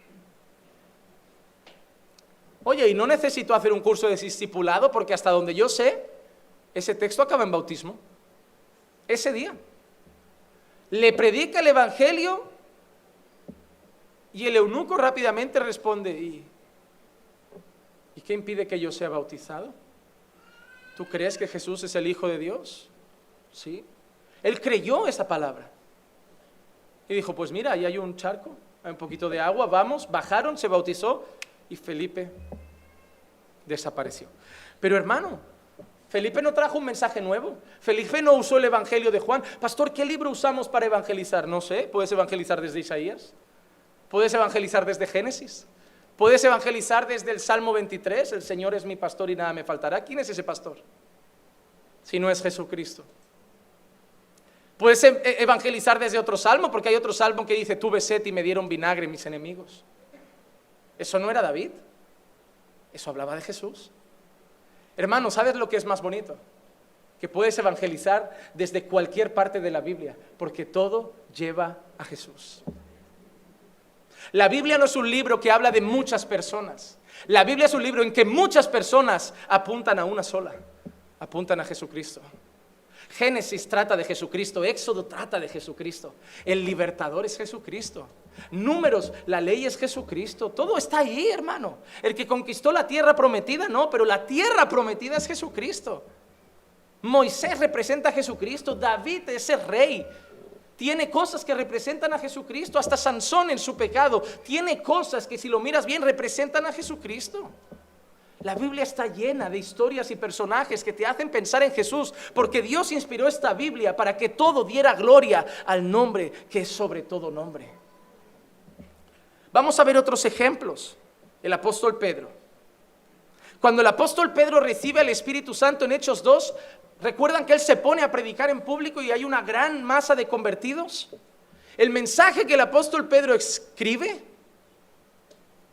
Oye, y no necesito hacer un curso de discipulado, porque hasta donde yo sé, ese texto acaba en bautismo. Ese día. le predica el evangelio y el eunuco rápidamente responde, ¿y qué impide que yo sea bautizado? ¿Tú crees que Jesús es el Hijo de Dios? Sí. Él creyó esa palabra y dijo, pues mira, ahí hay un charco, hay un poquito de agua, vamos. Bajaron, se bautizó y Felipe desapareció. Pero hermano, Felipe no trajo un mensaje nuevo. Felipe no usó el evangelio de Juan. Pastor, ¿qué libro usamos para evangelizar? No sé, puedes evangelizar desde Isaías, puedes evangelizar desde Génesis, puedes evangelizar desde el Salmo 23, el Señor es mi pastor y nada me faltará. ¿Quién es ese pastor? Si no es Jesucristo. Puedes evangelizar desde otro salmo, porque hay otro salmo que dice, tuve sed y me dieron vinagre mis enemigos. Eso no era David, eso hablaba de Jesús. Hermano, ¿sabes lo que es más bonito? Que puedes evangelizar desde cualquier parte de la Biblia, porque todo lleva a Jesús. La Biblia no es un libro que habla de muchas personas. La Biblia es un libro en que muchas personas apuntan a una sola, apuntan a Jesucristo. Génesis trata de Jesucristo, Éxodo trata de Jesucristo, el libertador es Jesucristo, Números, la ley es Jesucristo, todo está ahí, hermano. El que conquistó la tierra prometida, no, pero la tierra prometida es Jesucristo. Moisés representa a Jesucristo, David es el rey, tiene cosas que representan a Jesucristo, hasta Sansón en su pecado tiene cosas que si lo miras bien representan a Jesucristo. La Biblia está llena de historias y personajes que te hacen pensar en Jesús, porque Dios inspiró esta Biblia para que todo diera gloria al nombre que es sobre todo nombre. Vamos a ver otros ejemplos. El apóstol Pedro. Cuando el apóstol Pedro recibe el Espíritu Santo en Hechos 2, ¿recuerdan que él se pone a predicar en público y hay una gran masa de convertidos? El mensaje que el apóstol Pedro escribe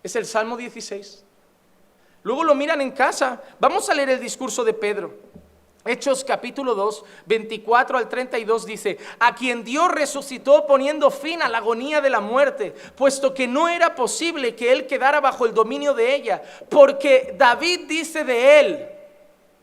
es el Salmo 16. Luego lo miran en casa. Vamos a leer el discurso de Pedro. Hechos capítulo 2, 24 al 32 dice, a quien Dios resucitó poniendo fin a la agonía de la muerte, puesto que no era posible que él quedara bajo el dominio de ella, porque David dice de él.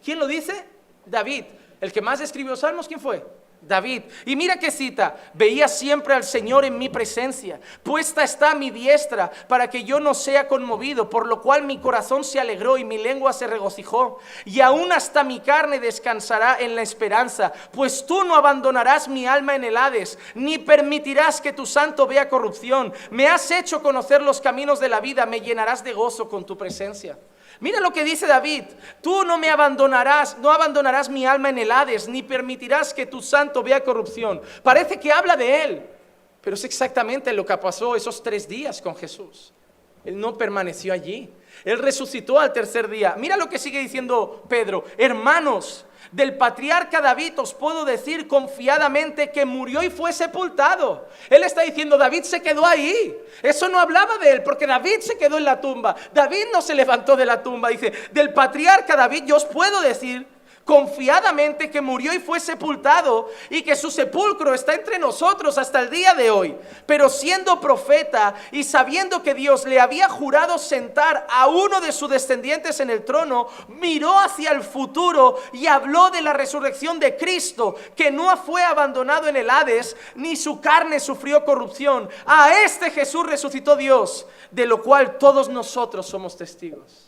¿Quién lo dice? David. El que más escribió salmos, ¿quién fue? David. Y mira qué cita, veía siempre al Señor en mi presencia, puesta está a mi diestra para que yo no sea conmovido, por lo cual mi corazón se alegró y mi lengua se regocijó, y aún hasta mi carne descansará en la esperanza, pues tú no abandonarás mi alma en el Hades, ni permitirás que tu santo vea corrupción. Me has hecho conocer los caminos de la vida, me llenarás de gozo con tu presencia. Mira lo que dice David, tú no me abandonarás, no abandonarás mi alma en el Hades, ni permitirás que tu santo vea corrupción. Parece que habla de él, pero es exactamente lo que pasó esos 3 días con Jesús. Él no permaneció allí, él resucitó al tercer día. Mira lo que sigue diciendo Pedro, hermanos, del patriarca David os puedo decir confiadamente que murió y fue sepultado. Él está diciendo, David se quedó ahí. Eso no hablaba de él, porque David se quedó en la tumba. David no se levantó de la tumba. Dice, del patriarca David yo os puedo decir confiadamente que murió y fue sepultado, y que su sepulcro está entre nosotros hasta el día de hoy. Pero siendo profeta y sabiendo que Dios le había jurado sentar a uno de sus descendientes en el trono, miró hacia el futuro y habló de la resurrección de Cristo, que no fue abandonado en el Hades, ni su carne sufrió corrupción. A este Jesús resucitó Dios, de lo cual todos nosotros somos testigos.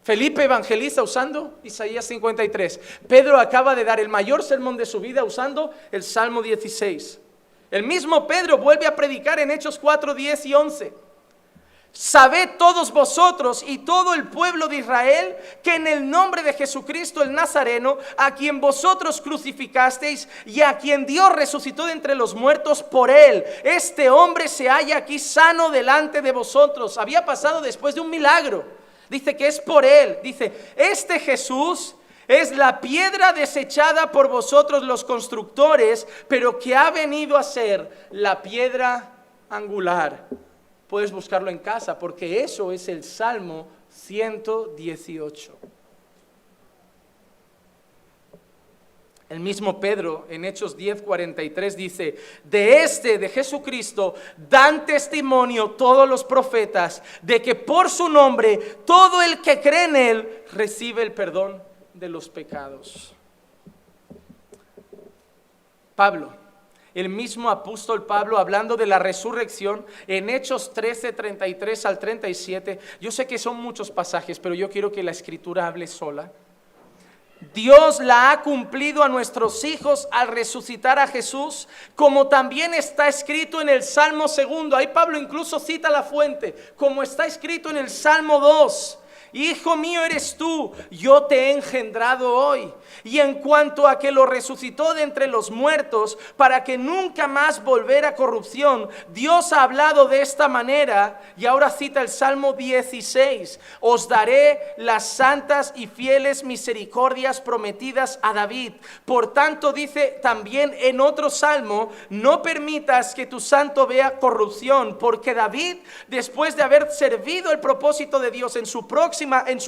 Felipe evangeliza usando Isaías 53. Pedro acaba de dar el mayor sermón de su vida usando el Salmo 16. El mismo Pedro vuelve a predicar en Hechos 4, 10 y 11. Sabed todos vosotros y todo el pueblo de Israel que en el nombre de Jesucristo el Nazareno, a quien vosotros crucificasteis y a quien Dios resucitó de entre los muertos, por él este hombre se halla aquí sano delante de vosotros. Había pasado después de un milagro. Dice que es por él. Dice, este Jesús es la piedra desechada por vosotros los constructores, pero que ha venido a ser la piedra angular. Puedes buscarlo en casa, porque eso es el Salmo 118. El mismo Pedro en Hechos 10:43 dice, de Jesucristo dan testimonio todos los profetas, de que por su nombre todo el que cree en él recibe el perdón de los pecados. Pablo, el mismo apóstol Pablo, hablando de la resurrección en Hechos 13, 33 al 37. Yo sé que son muchos pasajes, pero yo quiero que la Escritura hable sola. Dios la ha cumplido a nuestros hijos al resucitar a Jesús, como también está escrito en el Salmo 2. Ahí Pablo incluso cita la fuente, como está escrito en el Salmo 2. Hijo mío eres tú, yo te he engendrado hoy. Y en cuanto a que lo resucitó de entre los muertos, para que nunca más volviera a corrupción, Dios ha hablado de esta manera. Y ahora cita el Salmo 16: os daré las santas y fieles misericordias prometidas a David. Por tanto, dice también en otro salmo: no permitas que tu santo vea corrupción, porque David, después de haber servido el propósito de Dios en su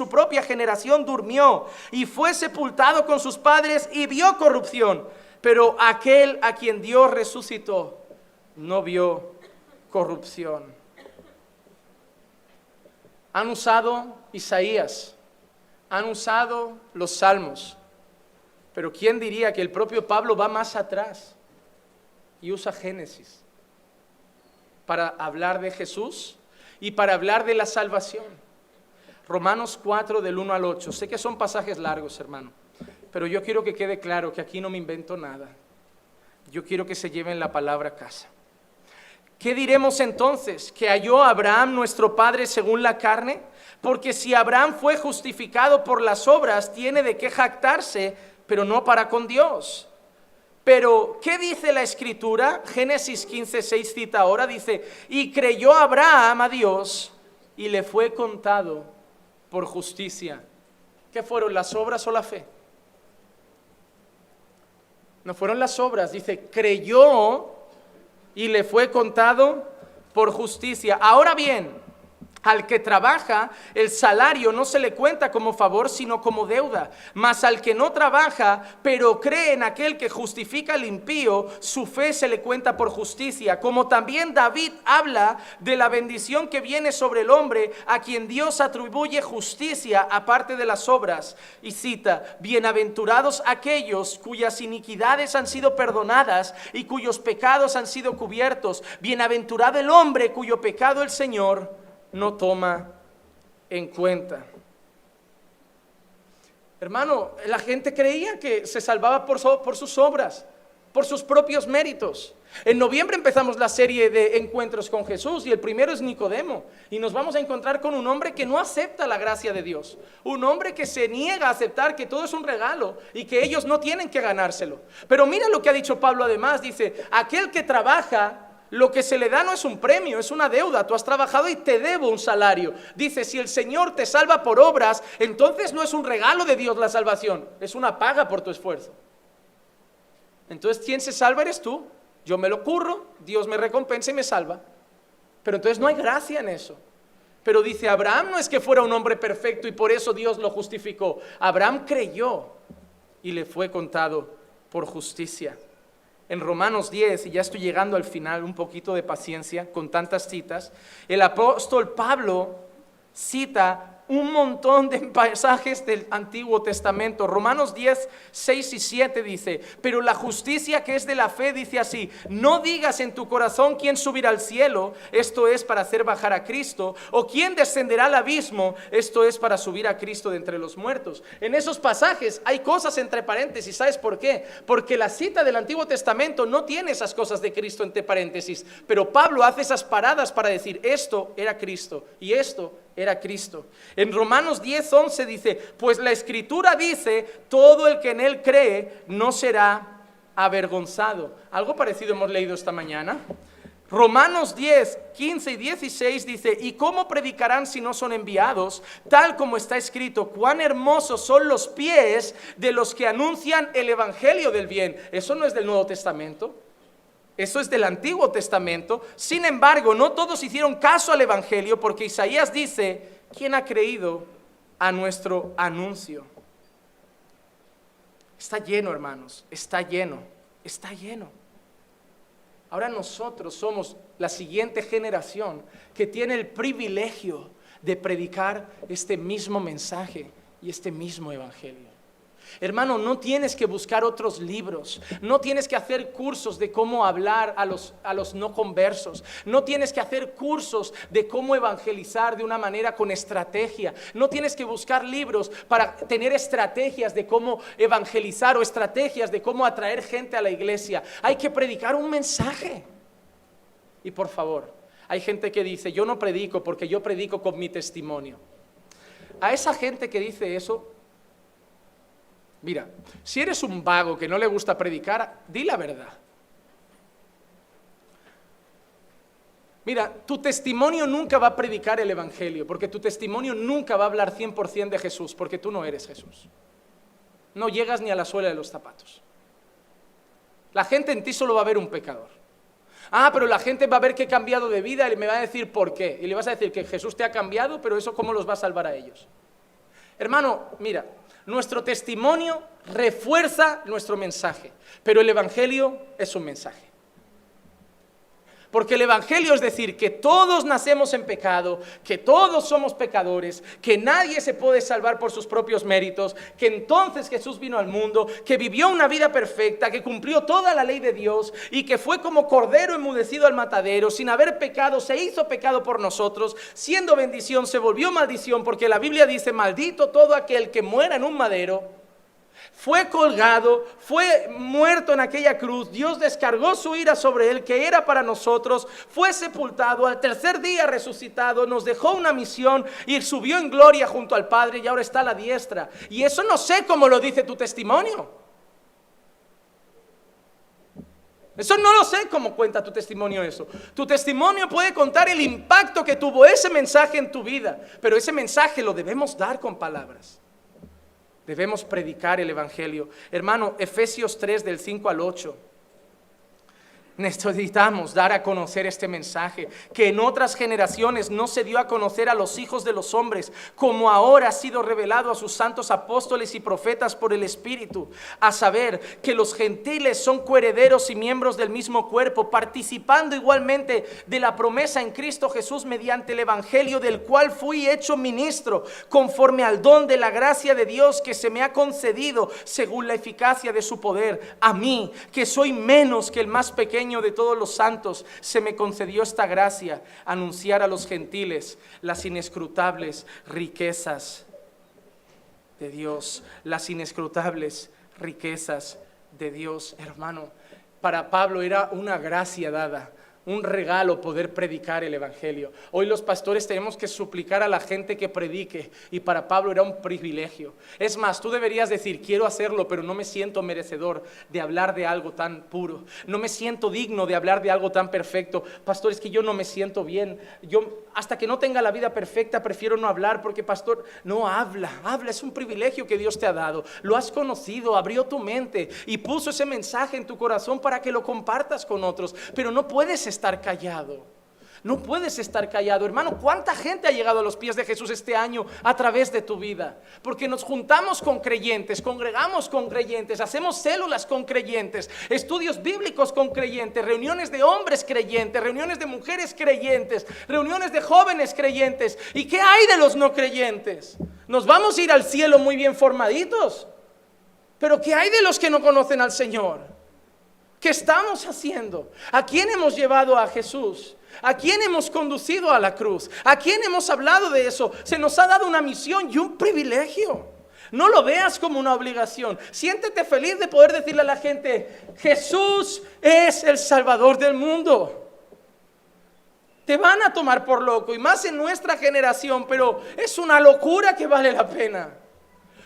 propia generación, durmió y fue sepultado con sus padres y vio corrupción. Pero aquel a quien Dios resucitó no vio corrupción. Han usado Isaías, han usado los salmos, pero ¿quién diría que el propio Pablo va más atrás y usa Génesis para hablar de Jesús y para hablar de la salvación? Romanos 4 del 1 al 8. Sé que son pasajes largos, hermano, pero yo quiero que quede claro que aquí no me invento nada. Yo quiero que se lleven la palabra a casa. ¿Qué diremos entonces? ¿Que halló Abraham nuestro padre según la carne? Porque si Abraham fue justificado por las obras, tiene de qué jactarse, pero no para con Dios. Pero, ¿qué dice la Escritura? Génesis 15:6 cita ahora, dice: y creyó Abraham a Dios y le fue contado por justicia. ¿Qué fueron, las obras o la fe? No fueron las obras, dice, creyó y le fue contado por justicia. Ahora bien, al que trabaja, el salario no se le cuenta como favor, sino como deuda. Mas al que no trabaja, pero cree en aquel que justifica al impío, su fe se le cuenta por justicia. Como también David habla de la bendición que viene sobre el hombre, a quien Dios atribuye justicia aparte de las obras. Y cita: bienaventurados aquellos cuyas iniquidades han sido perdonadas y cuyos pecados han sido cubiertos. Bienaventurado el hombre cuyo pecado el Señor no toma en cuenta. Hermano, la gente creía que se salvaba por sus obras, por sus propios méritos. En noviembre empezamos la serie de encuentros con Jesús y el primero es Nicodemo, y nos vamos a encontrar con un hombre que no acepta la gracia de Dios, un hombre que se niega a aceptar que todo es un regalo y que ellos no tienen que ganárselo. Pero mira lo que ha dicho Pablo además, dice: aquel que trabaja, lo que se le da no es un premio, es una deuda. Tú has trabajado y te debo un salario. Dice: si el Señor te salva por obras, entonces no es un regalo de Dios la salvación, es una paga por tu esfuerzo. Entonces, ¿quién se salva? Eres tú. Yo me lo curro, Dios me recompensa y me salva. Pero entonces no hay gracia en eso. Pero dice, Abraham no es que fuera un hombre perfecto y por eso Dios lo justificó. Abraham creyó y le fue contado por justicia. En Romanos 10, y ya estoy llegando al final, un poquito de paciencia con tantas citas, el apóstol Pablo cita un montón de pasajes del Antiguo Testamento. Romanos 10, 6 y 7 dice: pero la justicia que es de la fe dice así: no digas en tu corazón quién subirá al cielo, esto es para hacer bajar a Cristo, o quién descenderá al abismo, esto es para subir a Cristo de entre los muertos. En esos pasajes hay cosas entre paréntesis. ¿Sabes por qué? Porque la cita del Antiguo Testamento no tiene esas cosas de Cristo entre paréntesis, pero Pablo hace esas paradas para decir: esto era Cristo y esto era Cristo. En Romanos 10, 11 dice: pues la Escritura dice, todo el que en él cree no será avergonzado. Algo parecido hemos leído esta mañana. Romanos 10, 15 y 16 dice: ¿y cómo predicarán si no son enviados? Tal como está escrito: cuán hermosos son los pies de los que anuncian el evangelio del bien. Eso no es del Nuevo Testamento, eso es del Antiguo Testamento. Sin embargo, no todos hicieron caso al evangelio, porque Isaías dice: ¿quién ha creído a nuestro anuncio? Está lleno, hermanos, está lleno, está lleno. Ahora nosotros somos la siguiente generación que tiene el privilegio de predicar este mismo mensaje y este mismo evangelio. Hermano, no tienes que buscar otros libros, no tienes que hacer cursos de cómo hablar a los no conversos, no tienes que hacer cursos de cómo evangelizar de una manera con estrategia, no tienes que buscar libros para tener estrategias de cómo evangelizar o estrategias de cómo atraer gente a la iglesia. Hay que predicar un mensaje. Y por favor, hay gente que dice, yo no predico porque yo predico con mi testimonio. A esa gente que dice eso, mira, si eres un vago que no le gusta predicar, di la verdad. Mira, tu testimonio nunca va a predicar el evangelio, porque tu testimonio nunca va a hablar 100% de Jesús, porque tú no eres Jesús. No llegas ni a la suela de los zapatos. La gente en ti solo va a ver un pecador. Pero la gente va a ver que he cambiado de vida y me va a decir por qué. Y le vas a decir que Jesús te ha cambiado, pero eso ¿cómo los va a salvar a ellos? Hermano, mira, nuestro testimonio refuerza nuestro mensaje, pero el evangelio es un mensaje. Porque el evangelio es decir que todos nacemos en pecado, que todos somos pecadores, que nadie se puede salvar por sus propios méritos, que entonces Jesús vino al mundo, que vivió una vida perfecta, que cumplió toda la ley de Dios y que fue como cordero enmudecido al matadero, sin haber pecado, se hizo pecado por nosotros, siendo bendición se volvió maldición, porque la Biblia dice, maldito todo aquel que muera en un madero. Fue colgado, fue muerto en aquella cruz, Dios descargó su ira sobre él, que era para nosotros, fue sepultado, al tercer día resucitado, nos dejó una misión y subió en gloria junto al Padre y ahora está a la diestra. Y eso no sé cómo lo dice tu testimonio. Eso no lo sé cómo cuenta tu testimonio eso. Tu testimonio puede contar el impacto que tuvo ese mensaje en tu vida, pero ese mensaje lo debemos dar con palabras. Debemos predicar el evangelio. Hermano, Efesios 3 del 5 al 8. Necesitamos dar a conocer este mensaje que en otras generaciones no se dio a conocer a los hijos de los hombres, como ahora ha sido revelado a sus santos apóstoles y profetas por el Espíritu, a saber que los gentiles son coherederos y miembros del mismo cuerpo, participando igualmente de la promesa en Cristo Jesús mediante el evangelio, del cual fui hecho ministro conforme al don de la gracia de Dios que se me ha concedido según la eficacia de su poder. A mí, que soy menos que el más pequeño de todos los santos, se me concedió esta gracia, anunciar a los gentiles las inescrutables riquezas de Dios, las inescrutables riquezas de Dios. Hermano, para Pablo era una gracia dada, un regalo poder predicar el evangelio. Hoy los pastores tenemos que suplicar a la gente que predique, y para Pablo era un privilegio. Es más, tú deberías decir, quiero hacerlo, pero no me siento merecedor de hablar de algo tan puro, no me siento digno de hablar de algo tan perfecto. Pastor, es que yo no me siento bien, yo hasta que no tenga la vida perfecta prefiero no hablar, porque pastor, no, habla, es un privilegio que Dios te ha dado, lo has conocido, abrió tu mente y puso ese mensaje en tu corazón para que lo compartas con otros, pero no puedes estar callado. No puedes estar callado, hermano. ¿Cuánta gente ha llegado a los pies de Jesús este año a través de tu vida? Porque nos juntamos con creyentes, congregamos con creyentes, hacemos células con creyentes, estudios bíblicos con creyentes, reuniones de hombres creyentes, reuniones de mujeres creyentes, reuniones de jóvenes creyentes. ¿Y qué hay de los no creyentes? Nos vamos a ir al cielo muy bien formaditos, pero ¿qué hay de los que no conocen al Señor? ¿Qué estamos haciendo? ¿A quién hemos llevado a Jesús? ¿A quién hemos conducido a la cruz? ¿A quién hemos hablado de eso? Se nos ha dado una misión y un privilegio. No lo veas como una obligación. Siéntete feliz de poder decirle a la gente, Jesús es el Salvador del mundo. Te van a tomar por loco, y más en nuestra generación, pero es una locura que vale la pena.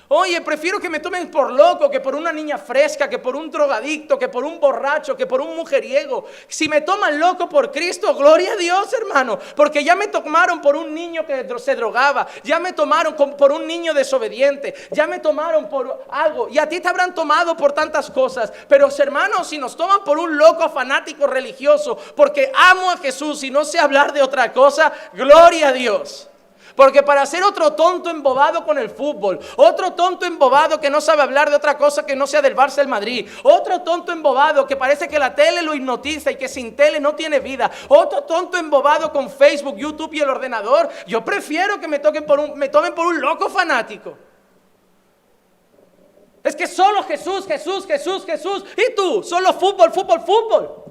Oye, prefiero que me tomen por loco que por una niña fresca, que por un drogadicto, que por un borracho, que por un mujeriego. Si me toman loco por Cristo, gloria a Dios, hermano, porque ya me tomaron por un niño que se drogaba, ya me tomaron por un niño desobediente, ya me tomaron por algo, y a ti te habrán tomado por tantas cosas. Pero hermanos, si nos toman por un loco fanático religioso porque amo a Jesús y no sé hablar de otra cosa, gloria a Dios. Porque para ser otro tonto embobado con el fútbol, otro tonto embobado que no sabe hablar de otra cosa que no sea del Barça del Madrid, otro tonto embobado que parece que la tele lo hipnotiza y que sin tele no tiene vida, otro tonto embobado con Facebook, YouTube y el ordenador, yo prefiero que me tomen por un loco fanático. Es que solo Jesús, Jesús, Jesús, Jesús. ¿Y tú? Solo fútbol, fútbol, fútbol.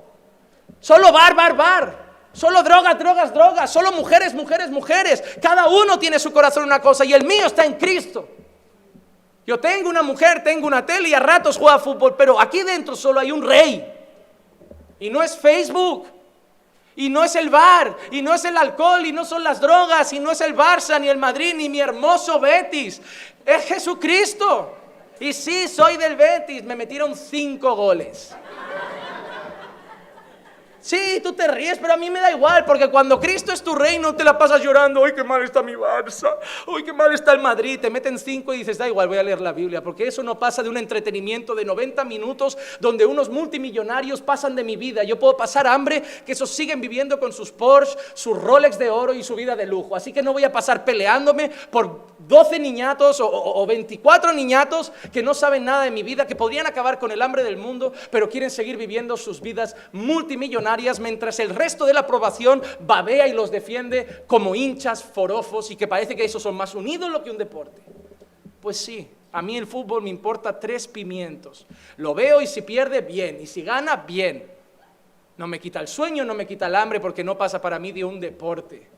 Solo bar, bar, bar. Solo drogas, drogas, drogas. Solo mujeres, mujeres, mujeres. Cada uno tiene su corazón en una cosa y el mío está en Cristo. Yo tengo una mujer, tengo una tele y a ratos juega fútbol, pero aquí dentro solo hay un rey. Y no es Facebook, y no es el bar, y no es el alcohol, y no son las drogas, y no es el Barça, ni el Madrid, ni mi hermoso Betis. Es Jesucristo. Y sí, soy del Betis, me metieron 5 goles. Sí, tú te ríes, pero a mí me da igual, porque cuando Cristo es tu rey no te la pasas llorando. ¡Ay, qué mal está mi Barça! ¡Ay, qué mal está el Madrid! Te meten 5 y dices, da igual, voy a leer la Biblia, porque eso no pasa de un entretenimiento de 90 minutos donde unos multimillonarios pasan de mi vida. Yo puedo pasar hambre, que esos siguen viviendo con sus Porsche, sus Rolex de oro y su vida de lujo. Así que no voy a pasar peleándome por 12 niñatos o 24 niñatos que no saben nada de mi vida, que podrían acabar con el hambre del mundo, pero quieren seguir viviendo sus vidas multimillonarias, mientras el resto de la población babea y los defiende como hinchas forofos y que parece que esos son más un ídolo que un deporte. Pues sí, a mí el fútbol me importa 3 pimientos. Lo veo y si pierde, bien, y si gana, bien. No me quita el sueño, no me quita el hambre, porque no pasa para mí de un deporte.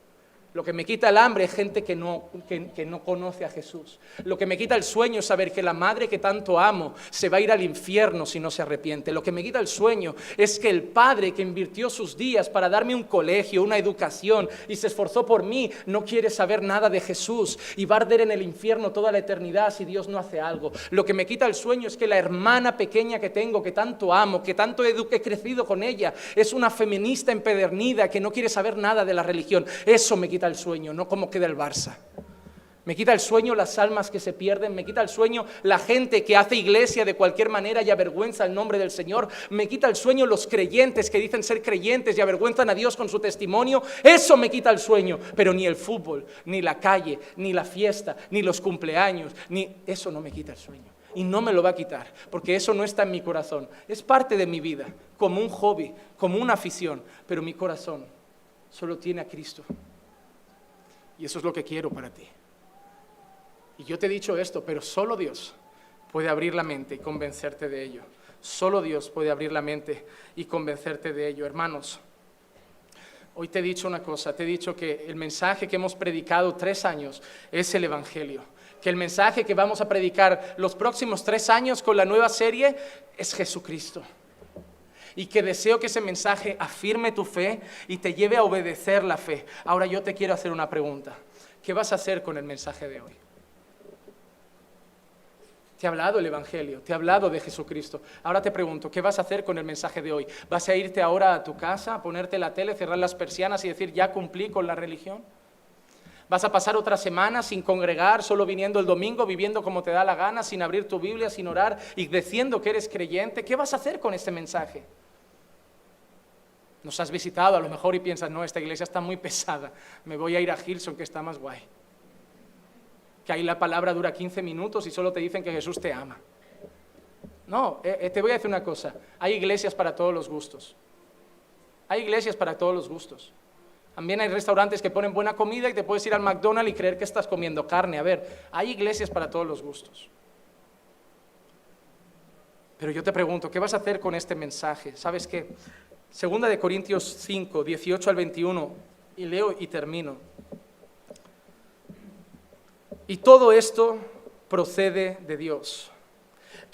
Lo que me quita el hambre es gente que no conoce a Jesús. Lo que me quita el sueño es saber que la madre que tanto amo se va a ir al infierno si no se arrepiente. Lo que me quita el sueño es que el padre que invirtió sus días para darme un colegio, una educación y se esforzó por mí, no quiere saber nada de Jesús y va a arder en el infierno toda la eternidad si Dios no hace algo. Lo que me quita el sueño es que la hermana pequeña que tengo, que tanto amo, que tanto he crecido con ella, es una feminista empedernida que no quiere saber nada de la religión. Eso me quita el sueño, no cómo queda el Barça. Me quita el sueño las almas que se pierden, me quita el sueño la gente que hace iglesia de cualquier manera y avergüenza el nombre del Señor, me quita el sueño los creyentes que dicen ser creyentes y avergüenzan a Dios con su testimonio. Eso me quita el sueño, pero ni el fútbol, ni la calle, ni la fiesta, ni los cumpleaños, eso no me quita el sueño. Y no me lo va a quitar, porque eso no está en mi corazón. Es parte de mi vida, como un hobby, como una afición, pero mi corazón solo tiene a Cristo. Y eso es lo que quiero para ti. Y yo te he dicho esto, pero solo Dios puede abrir la mente y convencerte de ello. Solo Dios puede abrir la mente y convencerte de ello. Hermanos, hoy te he dicho una cosa, te he dicho que el mensaje que hemos predicado 3 años es el Evangelio. Que el mensaje que vamos a predicar los próximos 3 años con la nueva serie es Jesucristo. Y que deseo que ese mensaje afirme tu fe y te lleve a obedecer la fe. Ahora yo te quiero hacer una pregunta. ¿Qué vas a hacer con el mensaje de hoy? Te he hablado el Evangelio, te he hablado de Jesucristo. Ahora te pregunto, ¿qué vas a hacer con el mensaje de hoy? ¿Vas a irte ahora a tu casa, a ponerte la tele, cerrar las persianas y decir, ya cumplí con la religión? ¿Vas a pasar otra semana sin congregar, solo viniendo el domingo, viviendo como te da la gana, sin abrir tu Biblia, sin orar y diciendo que eres creyente? ¿Qué vas a hacer con este mensaje? Nos has visitado a lo mejor y piensas, no, esta iglesia está muy pesada, me voy a ir a Hillsong que está más guay. Que ahí la palabra dura 15 minutos y solo te dicen que Jesús te ama. No, te voy a decir una cosa, hay iglesias para todos los gustos. Hay iglesias para todos los gustos. También hay restaurantes que ponen buena comida y te puedes ir al McDonald's y creer que estás comiendo carne. A ver, hay iglesias para todos los gustos. Pero yo te pregunto, ¿qué vas a hacer con este mensaje? ¿Sabes qué? 2 Corintios 5, 18 al 21, y leo y termino. Y todo esto procede de Dios,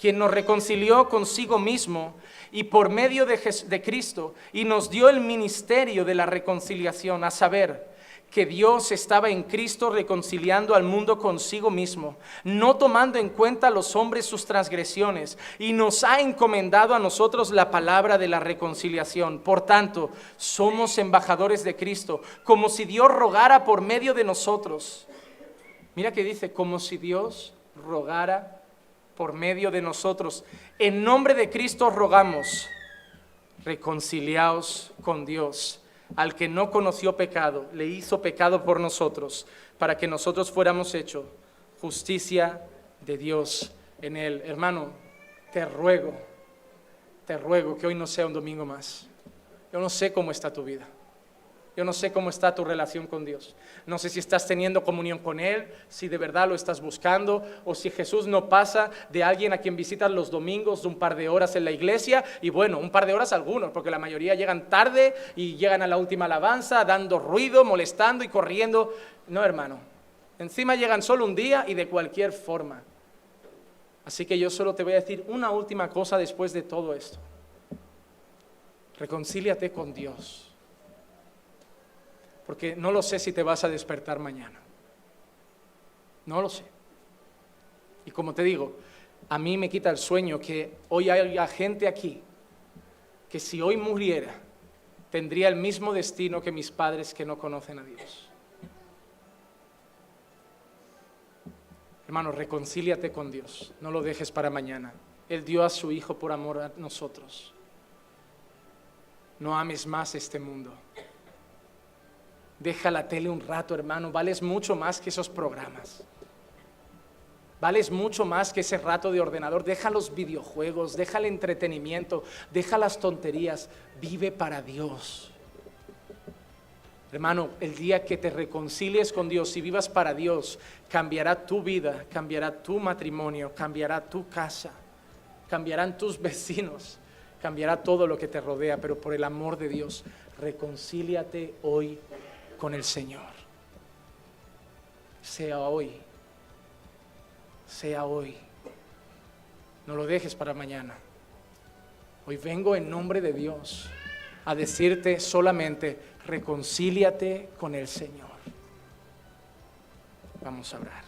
quien nos reconcilió consigo mismo y por medio de Cristo, y nos dio el ministerio de la reconciliación, a saber, que Dios estaba en Cristo reconciliando al mundo consigo mismo, no tomando en cuenta a los hombres sus transgresiones, y nos ha encomendado a nosotros la palabra de la reconciliación. Por tanto, somos embajadores de Cristo, como si Dios rogara por medio de nosotros. Mira que dice, como si Dios rogara por medio de nosotros. En nombre de Cristo rogamos, reconciliaos con Dios. Al que no conoció pecado, le hizo pecado por nosotros, para que nosotros fuéramos hechos justicia de Dios en él. Hermano, te ruego que hoy no sea un domingo más. Yo no sé cómo está tu vida. Yo no sé cómo está tu relación con Dios. No sé si estás teniendo comunión con Él, si de verdad lo estás buscando, o si Jesús no pasa de alguien a quien visitas los domingos de un par de horas en la iglesia, y bueno, un par de horas algunos, porque la mayoría llegan tarde y llegan a la última alabanza, dando ruido, molestando y corriendo. No, hermano, encima llegan solo un día y de cualquier forma. Así que yo solo te voy a decir una última cosa después de todo esto. Reconcíliate con Dios. Porque no lo sé si te vas a despertar mañana. No lo sé. Y como te digo, a mí me quita el sueño que hoy haya gente aquí que si hoy muriera, tendría el mismo destino que mis padres que no conocen a Dios. Hermano, reconcíliate con Dios. No lo dejes para mañana. Él dio a su Hijo por amor a nosotros. No ames más este mundo. Deja la tele un rato, hermano. Vales mucho más que esos programas. Vales mucho más que ese rato de ordenador. Deja los videojuegos, deja el entretenimiento, deja las tonterías. Vive para Dios. Hermano, el día que te reconcilies con Dios y vivas para Dios, cambiará tu vida, cambiará tu matrimonio, cambiará tu casa, cambiarán tus vecinos, cambiará todo lo que te rodea, pero por el amor de Dios, reconcíliate hoy con el Señor. Sea hoy. Sea hoy. No lo dejes para mañana. Hoy vengo en nombre de Dios a decirte solamente, reconcíliate con el Señor. Vamos a orar.